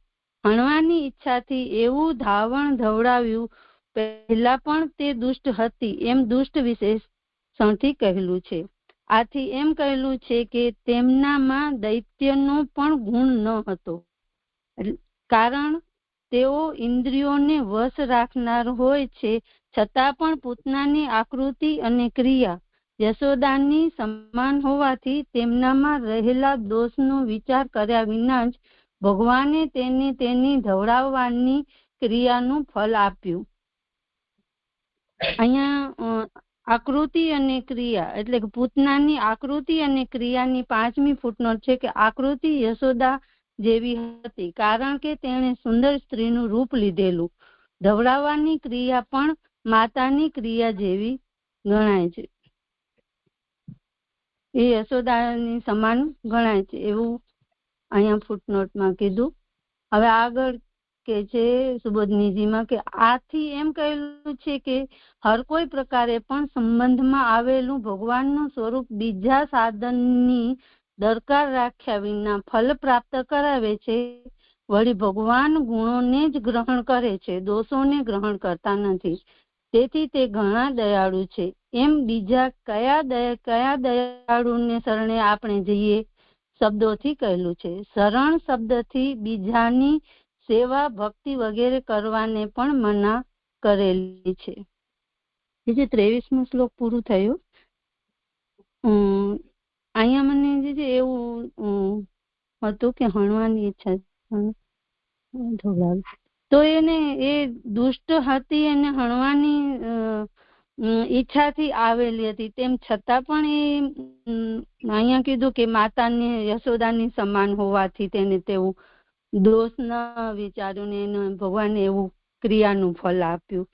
હણવાની ઈચ્છાથી એવું ધાવણ ધવડાવ્યું પહેલા પણ તે દુષ્ટ હતી એમ દુષ્ટ વિશેષણથી કહેલું છે. આથી એમ કહેલું છે કે તેમનામાં દૈત્યનો પણ ગુણ ન હતો, કારણ તેઓ ઇન્દ્રિયોને વશ રાખનાર હોય છે, છતાં પણ પૂતનાની આકૃતિ અને ક્રિયા યશોદાની સમાન હોવાથી તેમનામાં રહેલા દોષનો વિચાર કર્યા વિના જ ભગવાને તેને તેની ધવડાવવાની ક્રિયાનું ફળ આપ્યું. અહીંયા આકૃતિ અને ક્રિયા એટલે કે પૂતનાની આકૃતિ અને ક્રિયાની 5મી ફૂટનોટ છે કે આકૃતિ યશોદા જેવી હતી, કારણ કે તેણે સુંદર સ્ત્રીનું રૂપ લીધેલું. ધવડાવવાની ક્રિયા પણ માતાની ક્રિયા જેવી ગણાય છે, એ યશોદાની સમાન ગણાય છે એવું અહીંયા ફૂટનોટમાં કીધું. હવે આગળ કે છે સુબોધનીજીમાં કે આથી એમ કહેલું છે કે હર કોઈ પ્રકારે પણ સંબંધમાં આવેલું ભગવાનનું સ્વરૂપ બીજા સાધનની દરકાર રાખ્યા વિના ફલ પ્રાપ્ત કરાવે છે. વળી ભગવાન ગુણોને જ ગ્રહણ કરે છે, દોષોને ગ્રહણ કરતા નથી. તેથી તે ઘણા દયાળુ છે. એમ બીજા કયા દયાળુને શરણે આપણે જઈએ શબ્દોથી કહેલું છે. શરણ શબ્દથી બીજાની સેવા ભક્તિ વગેરે કરવાને પણ મના કરેલી છે. એ જે 23મો શ્લોક પૂરું થયું. અહીંયા મને જે એવું હતું કે હણવાની ઈચ્છા તો એને એ દુષ્ટ હતી એને હણવાની ઈચ્છાથી આવેલી હતી, તેમ છતાં પણ એ અહીંયા કીધું કે માતાની યશોદાની સમાન હોવાથી તેને તેવું દોષ ન વિચાર્યું ને એને ભગવાને એવું ક્રિયાનું ફળ આપ્યું.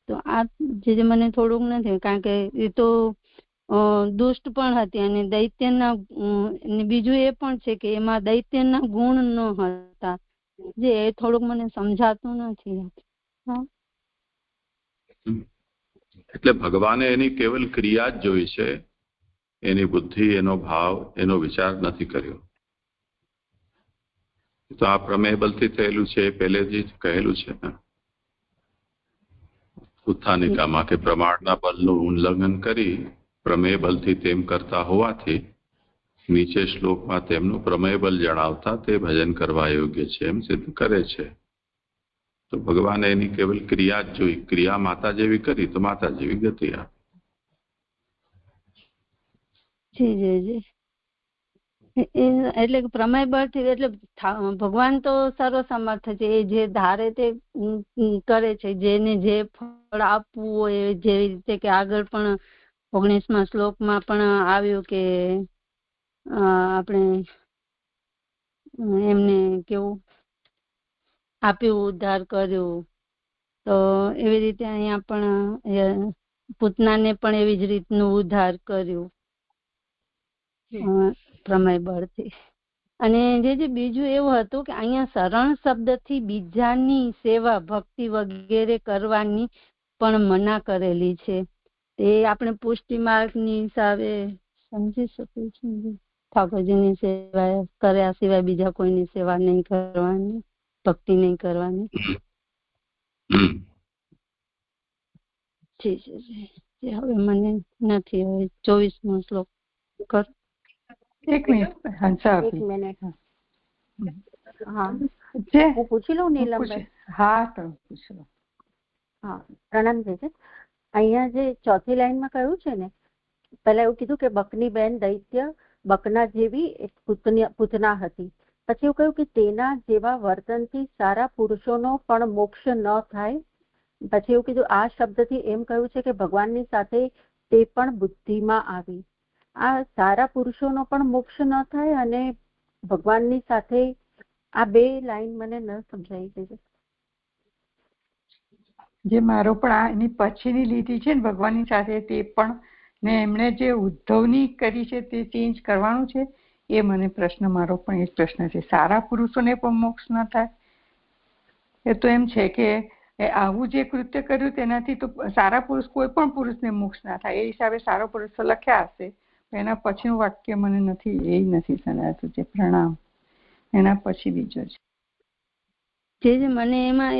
તો આ જે મને થોડુંક નથી, કારણ કે એ તો દુષ્ટ પણ હતી અને દૈત્યના બીજું એ પણ છે કે એમાં દૈત્યના ગુણ ન હતા, જે એ થોડુંક મને સમજાતું નથી. એટલે ભગવાને એની કેવલ ક્રિયા જ જોઈ છે, એની બુદ્ધિ, એનો ભાવ, એનો વિચાર નથી કર્યો. તો આ પ્રમેય બલથી થયેલું છે, પહેલેથી જ કહેલું છે ને ઉત્થાનિકામાં કે પ્રમાણના બલનું ઉલ્લંઘન કરી પ્રમેય બલથી તેમ કરતા હોવાથી નીચે શ્લોકમાં તેમનું પ્રમેય બલ જણાવતા તે ભજન કરવા યોગ્ય છે એમ સિદ્ધ કરે છે. તો ભગવાને એની કેવલ ક્રિયા જ જોઈ, ક્રિયા માતા જેવી કરી તો માતા જેવી ગતિ આપી. એટલે પ્રમેય બળથી એટલે ભગવાન તો સર્વસમર્થ છે, એ જે ધારે તે કરે છે, જેને જે ફળ આપવું હોય જેવી રીતે કે આગળ પણ 19મા શ્લોકમાં પણ આવ્યું કે આપણે એમને કેવું આપ્યું, ઉદ્ધાર કર્યું, તો એવી રીતે અહીંયા પણ પૂતનાને પણ એવી જ રીતનું ઉદ્ધાર કર્યું પ્રમેય બળથી. અને જે બીજું એવું હતું કે અહીંયા શરણ શબ્દથી બીજાની સેવા ભક્તિ વગેરે કરવાની પણ મના કરેલી છે. એ આપણે પુષ્ટિ માર્ગની હિસાબે સમજી શકીએ છીએ. ઠાકોરજીની સેવા કર્યા સિવાય બીજા કોઈની સેવા નહીં કરવાની, ભક્તિ નહીં કરવાની. હવે મને નથી, હવે 24મો શ્લોક કર. એક મિનિટ હા હું પૂછી લઉં નીલમબેન. હા પૂછી લો. હા પ્રણામ છે. અહીંયા જે ચોથી લાઈનમાં કહ્યું છે ને, પહેલા એવું કીધું કે બકની બેન દૈત્ય બકના જેવી એક પૂતના હતી. પછી એવું કહ્યું કે તેના જેવા વર્તનથી સારા પુરુષોનો પણ મોક્ષ ન થાય. પછી એવું કીધું આ શબ્દથી એમ કહ્યું છે કે ભગવાનની સાથે તે પણ બુદ્ધિમાં આવી. આ સારા પુરુષોનો પણ મોક્ષ ન થાય અને ભગવાનની સાથે આ બે લાઈન મને ન સમજાઈ ગઈ. જે મારો પણ આ એની પછીની લીટી છે ને ભગવાનની સાથે, તે પણ ને એમણે જે ઉદ્ધવની કરી છે તે ચેન્જ કરવાનું છે, એ મને પ્રશ્ન, મારો પણ એ જ પ્રશ્ન છે. સારા પુરુષોને પણ મોક્ષ ન થાય, એ તો એમ છે કે આવું જે કૃત્ય કર્યું તેનાથી તો સારા પુરુષ, કોઈ પણ પુરુષને મોક્ષ ના થાય, એ હિસાબે સારો પુરુષ લખ્યા હશે. એના પછીનું વાક્ય મને નથી, એ નથી સમજાતું છે. પ્રણામ. એના પછી બીજો છે જે મને એમાં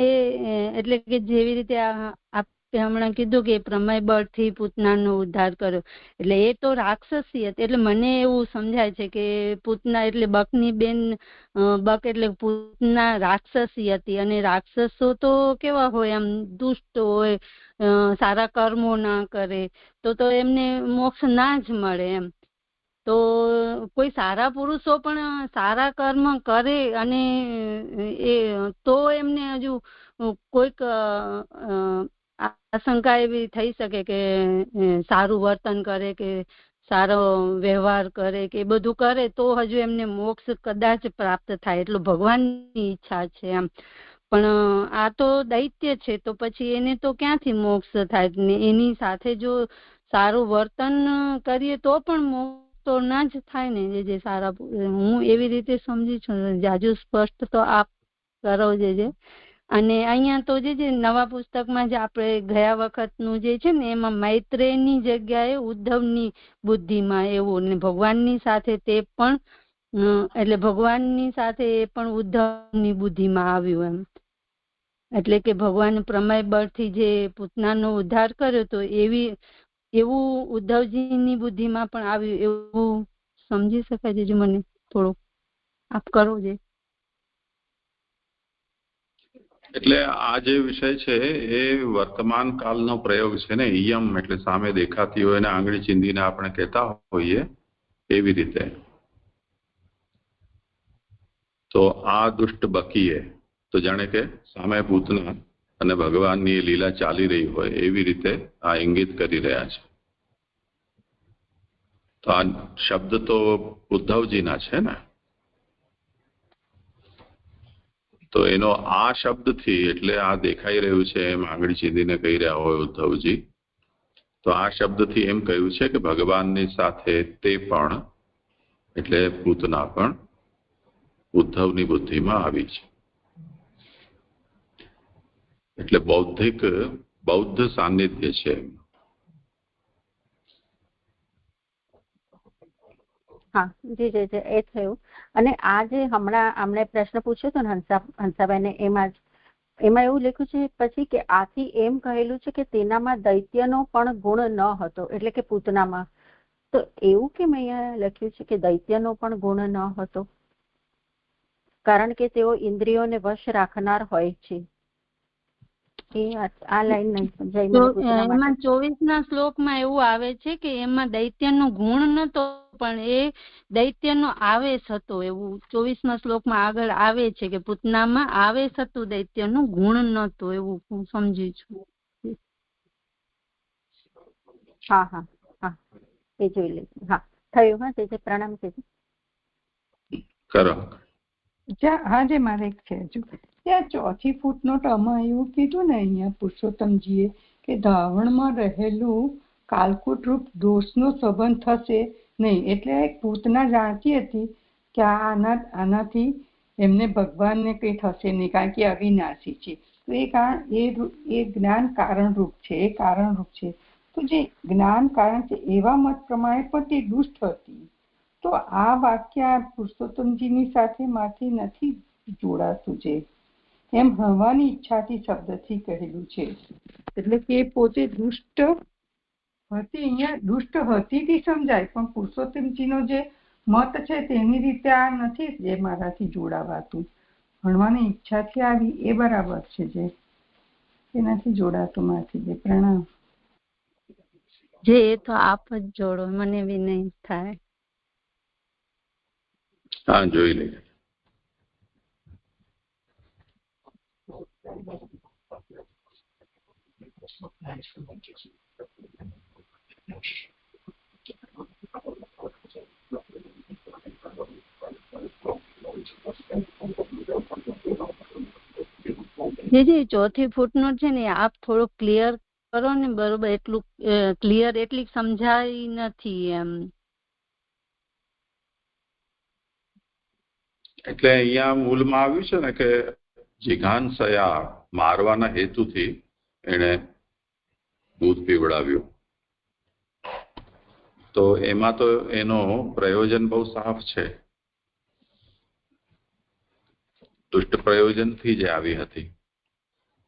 એટલે કે જેવી રીતે આપે હમણાં કીધું કે પ્રમેય બળથી પૂતનાનો ઉદ્ધાર કર્યો, એટલે એ તો રાક્ષસી હતી. એટલે મને એવું સમજાય છે કે પૂતના એટલે બકની બેન, બક એટલે પૂતના રાક્ષસી હતી. અને રાક્ષસો તો કેવા હોય, આમ દુષ્ટ હોય, સારા કર્મો ના કરે, તો એમને મોક્ષ ના જ મળે એમ. તો કોઈ સારા પુરુષો પણ સારા કર્મ કરે અને એ તો એમને હજુ કોઈક આશંકા એવી થઈ શકે કે સારું વર્તન કરે કે સારો વ્યવહાર કરે કે બધું કરે તો હજુ એમને મોક્ષ કદાચ પ્રાપ્ત થાય, એટલું ભગવાનની ઈચ્છા છે એમ. પણ આ તો દૈત્ય છે, તો પછી એને તો ક્યાંથી મોક્ષ થાય? એની સાથે જો સારું વર્તન કરીએ તો પણ મોક્ષ તો ના જ થાય ને. જે સારા, હું એવી રીતે સમજી છું. જાજુ સ્પષ્ટ તો આપ કરો જે. અને અહીંયા તો જે નવા પુસ્તકમાં જે આપણે ગયા વખતનું જે છે ને, એમાં મૈત્રેયની જગ્યાએ ઉદ્ધવની બુદ્ધિમાં એવું, ને ભગવાનની સાથે તે પણ એટલે ભગવાનની સાથે એ પણ ઉદ્ધવની બુદ્ધિમાં આવ્યું એમ. એટલે કે ભગવાન પ્રમેય બળથી જે પૂતનાનો ઉદ્ધાર કર્યો તો એવું ઉદ્ધવજીની બુદ્ધિમાં પણ આવ્યું, એવું સમજી શકાય છે. મને થોડું આપ કરો છે. એટલે આ જે વિષય છે એ વર્તમાન કાળનો પ્રયોગ છે ને. યમ એટલે સામે દેખાતી હોય ને આંગળી ચીંધીને આપણે કહેતા હોઈએ એવી રીતે. તો આ દુષ્ટ બકીએ તો જાણે કે સામે પૂતના અને ભગવાનની લીલા ચાલી રહી હોય એવી રીતે આ ઇંગિત કરી રહ્યા છે. તો આ શબ્દ તો ઉદ્ધવજીના છે ને, તો એનો આ શબ્દથી એટલે આ દેખાઈ રહ્યું છે એમ આંગળી ચીંધીને કહી રહ્યા હોય ઉદ્ધવજી, તો આ શબ્દથી એમ કહ્યું છે કે ભગવાનની સાથે તે પણ એટલે પૂતના પણ ઉદ્ધવની બુદ્ધિમાં આવી છે. એટલે બૌદ્ધ સાનિધ્ય છે. હા જી જી જી, એ થયું. અને આ જે હમણાં પ્રશ્ન પૂછ્યો હતો ને હંસાબેને, એમાં એવું લખ્યું છે પછી કે આથી એમ કહેલું છે કે તેનામાં દૈત્યનો પણ ગુણ ન હતો, એટલે કે પૂતનામાં. તો એવું કેમ અહીંયા લખ્યું છે કે દૈત્યનો પણ ગુણ ન હતો? કારણ કે તેઓ ઇન્દ્રિયોને વશ રાખનાર હોય છે. આ લાઈન નહીં સમજાય મને. એમાં 24ના શ્લોકમાં એવું આવે છે કે એમાં દૈત્યનો ગુણ નતો, પણ એ દૈત્યનો આવેશ હતો. એવું 24મા શ્લોકમાં આગળ આવે છે કે પૂતનામાં આવેશ હતું, દૈત્યનું ગુણ નતું, એવું હું સમજી છું. હા હા હા, એ જોઈ લઈશું. હા થયું. હા તે પ્રણામ છે. કરો. હા જે મારે એક છે હજુ, ત્યાં 4થી ફૂટનોટમાં એવું કીધું ને અહીંયા પુરુષોત્તમજીએ કે ધાવણમાં રહેલું કાલકૂટ રૂપ દોષનો સંબંધ થશે નહીં. એટલે પૂતના જાણતી હતી કે આનાથી એમને ભગવાનને કંઈ થશે નહીં, કારણ કે અવિનાશી છે. તો એ જ્ઞાન કારણરૂપ છે, એ કારણરૂપ છે. તો જે જ્ઞાન કારણ છે એવા મત પ્રમાણે પણ તે દુષ્ટ હતી. તો આ વાક્ય પુરુષોત્તમજીની સાથે માથી નથી જોડાતું છે. એમ હવાની ઈચ્છાથી શબ્દથી કહેલું છે. એટલે કે પોતે દુષ્ટ હતી, અહીંયા દુષ્ટ હતી સમજાય, પણ પુરુષોત્તમજીનો જે મત છે તેની રીતે આ નથી જે મારાથી જોડાવાતું. ભણવાની ઈચ્છાથી આવી એ બરાબર છે, જે એનાથી જોડાતું માથી. જે પ્રણામ. જે એ તો આપ જ જોડો, મને બી નહીં થાય. હા જોઈ લઈએ. જે ચોથી ફૂટનોટ છે ને આપ થોડો ક્લિયર કરો ને, બરોબર એટલું ક્લિયર એટલી સમજાઈ નથી એમ. એટલે અહીંયા મૂળમાં આવ્યું છે ને કે જિઘાંસયા, મારવાના હેતુથી એને દૂધ પીવડાવ્યું. તો એમાં તો એનો પ્રયોજન બહુ સાફ છે, દુષ્ટ પ્રયોજનથી જ આવી હતી.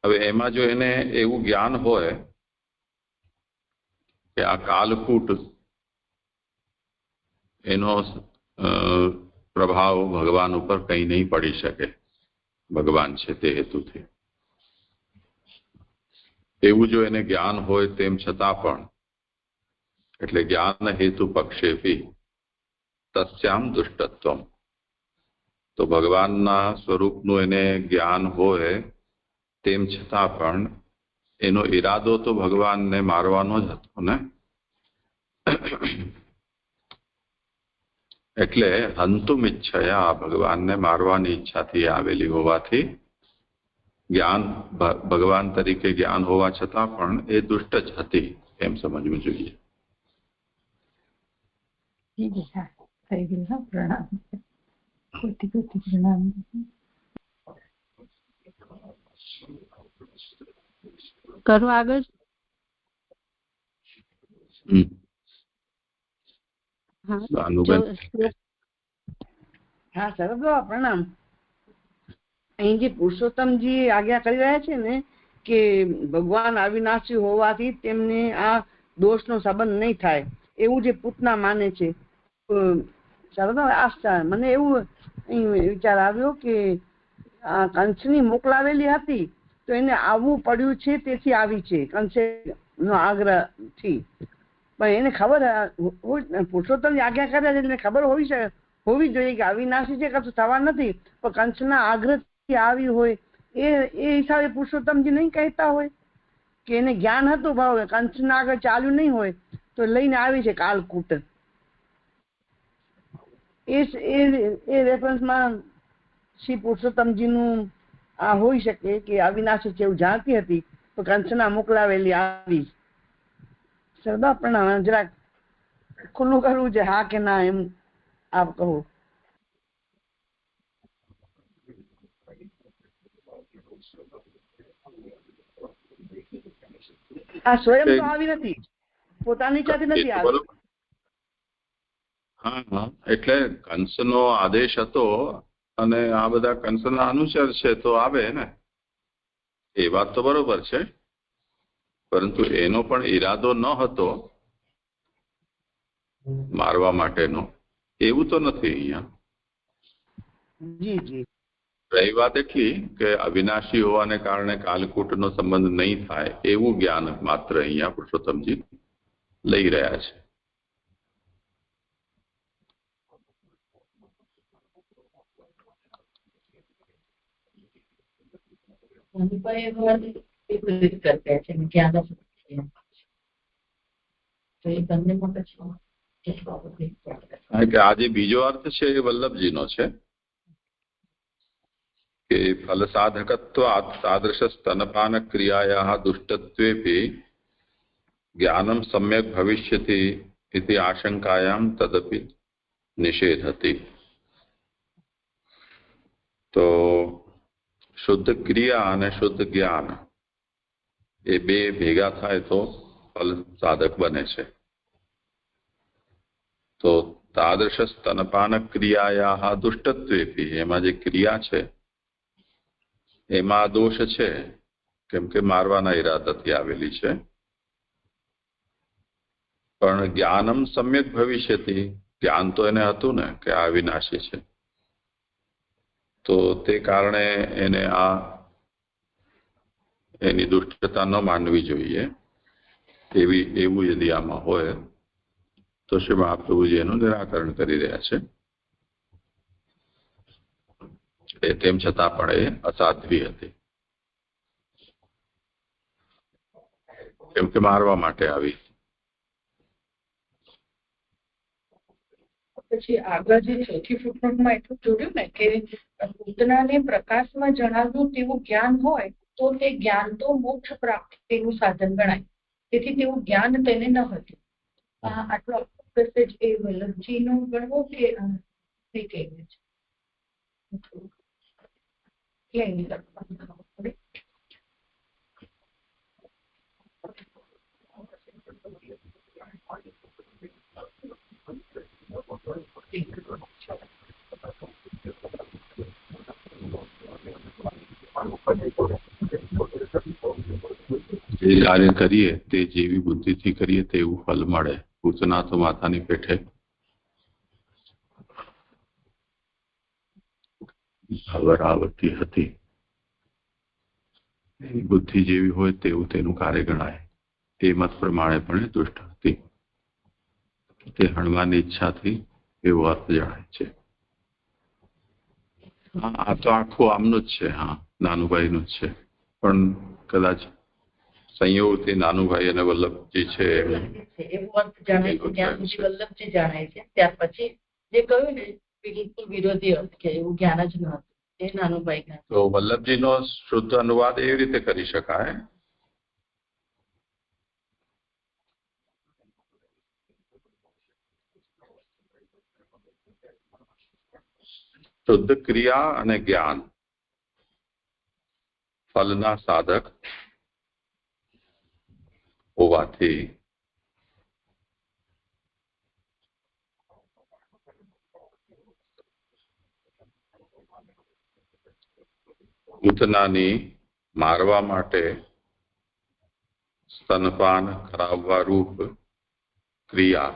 હવે એમાં જો એને એવું જ્ઞાન હોય કે આ કાલકૂટ એનો પ્રભાવ ભગવાન ઉપર કંઈ નહીં પડી શકે, ભગવાન છે તે હેતુથી, એવું જો એને જ્ઞાન હોય તેમ છતાં પણ, એટલે જ્ઞાન હેતુ પક્ષેપી તસ્યામ દુષ્ટત્વમ, તો ભગવાનના સ્વરૂપનું એને જ્ઞાન હોય તેમ છતાં પણ એનો ઈરાદો તો ભગવાનને મારવાનો જ હતો ને. એટલે હંતુમ ઈચ્છયા, ભગવાનને મારવાની ઈચ્છાથી આવેલી હોવાથી જ્ઞાન ભગવાન તરીકે જ્ઞાન હોવા છતાં પણ એ દુષ્ટ જ હતી એમ સમજવું જોઈએ. પ્રણામ. પ્રણામ. કરો આગળ. હા સરસ, પ્રણામ. અહીં જે પુરુષોત્તમજી આજ્ઞા કરી રહ્યા છે ને કે ભગવાન અવિનાશી હોવાથી તેમને આ દોષનો સંબંધ નહીં થાય, એવું જે પૂતના માને છે. મને એવું વિચાર આવ્યો કે કંસની મોકલાવેલી હતી તો એને આવવું પડ્યું છે, તેથી આવી છે કંસે નો આગ્રહ થી. પણ એને ખબર, પુરુષોત્તમની આજ્ઞા કરે છે એટલે ખબર હોવી જોઈએ કે અવિનાશી છે, કશું થવા નથી, પણ કંસના આગ્રહથી આવી હોય એ હિસાબે પુરુષોત્તમજી નહીં કહેતા હોય કે એને જ્ઞાન હતું, ભાવ કંસના આગળ ચાલ્યું નહીં હોય તો લઈને આવી છે કાલકૂટ. એ રેફરન્સમાં શ્રી પુરુષોત્તમજીનું આ હોઈ શકે કે અવિનાશી છે એવું જાણતી હતી તો કંસના મોકલાવેલી આવી. સરદા પ્રણામ. જરાક ખુલ્લું કરવું છે, હા કે ના એમ આપ કહો. આ સ્વયં તો આવી નથી, પોતાની સાથે નથી આવી. હા, એટલે કંસનો આદેશ હતો અને આ બધા કંસના અનુસાર છે તો આવે ને, એ વાત તો બરોબર છે. પરંતુ એનો પણ ઈરાદો ન હતો મારવા માટેનો, એવું તો નથી અહીંયા. રહી વાત એટલી કે અવિનાશી હોવાને કારણે કાલકૂટનો સંબંધ નહીં થાય એવું જ્ઞાન માત્ર અહીંયા પુરુષોત્તમજી લઈ રહ્યા છે. આ જે બીજો અર્થ છે એ વલ્લભજીનો છે કે ફલ સાધકત્વાત તાદૃશ સ્તનપાન ક્રિયાયાઃ દુષ્ટત્વેપી જ્ઞાનમ સમ્યક ભવિષ્યતિ ઇતિ આશંકાયામ તદપી નિષેધતિ. તો શુદ્ધ ક્રિયા અને શુદ્ધ જ્ઞાન એ બે ભેગા થાય તો ફલ સાધક બને છે. તો તાદૃશ સ્તનપાન ક્રિયાયાઃ દુષ્ટત્વેપી, એમાં જે ક્રિયા છે એમાં દોષ છે, કેમ કે મારવાના ઈરાદાથી આવેલી છે. પણ જ્ઞાનમ સમ્યક ભવિષ્યતિ, જ્ઞાન તો એને હતું ને કે આ અવિનાશી છે, તો તે કારણે એને એની દુષ્ટતા ન માનવી જોઈએ. એવું યદિ આમાં હોય તો શ્રી મહાપ્રભુજી એનું નિરાકરણ કરી રહ્યા છે. તેમ છતાં પણ એ અસાધ્વી હતી, કેમ કે મારવા માટે આવી. પછી આગળ જે ચોથી ફૂટનોટમાં એટલું જોડ્યું ને કે પૂતનાને પ્રકાશમાં જણાવ્યું તેવું જ્ઞાન હોય તો તે જ્ઞાન તો મોક્ષ પ્રાપ્તિનું સાધન ગણાય, તેથી તેવું જ્ઞાન તેને ન હતું. આટલો પેસેજ એ વલ્લભજીનો ગણવો કે કઈ કહેવું છે? જે કાર્ય કરીએ તે જેવી બુદ્ધિથી કરીએ તેવું ફલ મળે. પૂતના તો માતાની પેઠે આવતી હતી. બુદ્ધિ જેવી હોય તેવું તેનું કાર્ય ગણાય. તે મત પ્રમાણે પણ દુષ્ટ હતી. તે હણવાની ઈચ્છાથી એવો અર્થ જણાય છે. આ તો આખું આમનું જ છે. હા, નાનુભાઈનું જ છે, પણ કદાચ સંયોગથી નાનુભાઈ અને વલ્લભજી છે એવું અર્થ જણાય છે. જ્યાં સુધી વલ્લભજી જણાય છે, ત્યાર પછી જે કહ્યું ને બિલકુલ વિરોધી અર્થ કે એવું જ્ઞાન જ નહોતું, એ નાનુભાઈ જ્ઞાન. તો વલ્લભજીનો શુદ્ધ અનુવાદ એવી રીતે કરી શકાય. શુદ્ધ ક્રિયા અને જ્ઞાન ફલના સાધક હોવાથી પૂતનાની મારવા માટે સ્તનપાન કરાવવા રૂપ ક્રિયા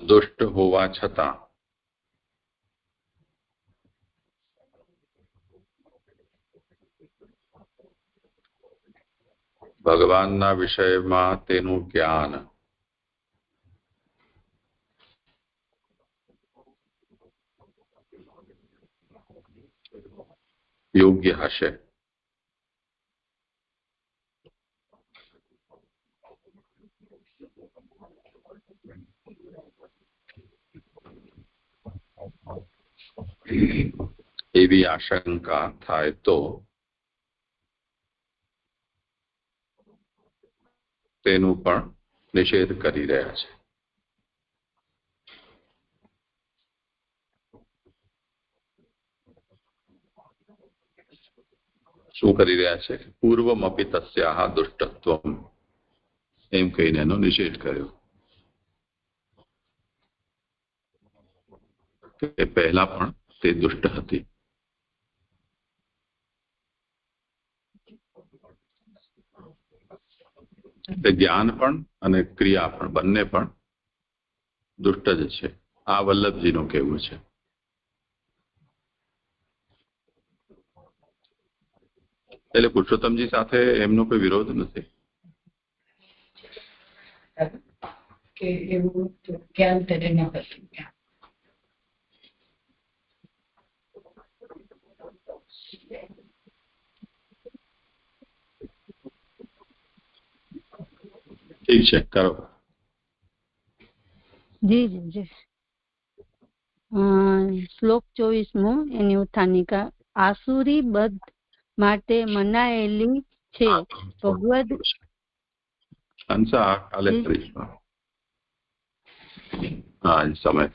દુષ્ટ હોવા છતાં ભગવાનના વિષયમાં તેનું જ્ઞાન યોગ્ય હશે. એવી આશંકા થાય તો તેનું પણ નિષેધ કરી રહ્યા છે. શું કરી રહ્યા છે? પૂર્વમપી તસ્યાહ દુષ્ટત્વમ એમ કહીને એનો નિષેધ કર્યો કે પહેલા પણ તે દુષ્ટ હતી. જ્ઞાન પણ અને ક્રિયા પણ બંને પણ દુષ્ટ જ છે. આ વલ્લભજીનું કહેવું છે. એટલે પુરુષોત્તમજી સાથે એમનો કોઈ વિરોધ નથી. કે એવું જ્ઞાન તેને ન હતું. ઠીક છે, કરો. જી જી જી. શ્લોક 24મો એની ઉત્થાનિકા. આસુરી બધ માટે મનાયેલી છે ભગવદ. હંસા કાલે કરીશ. હા, સમય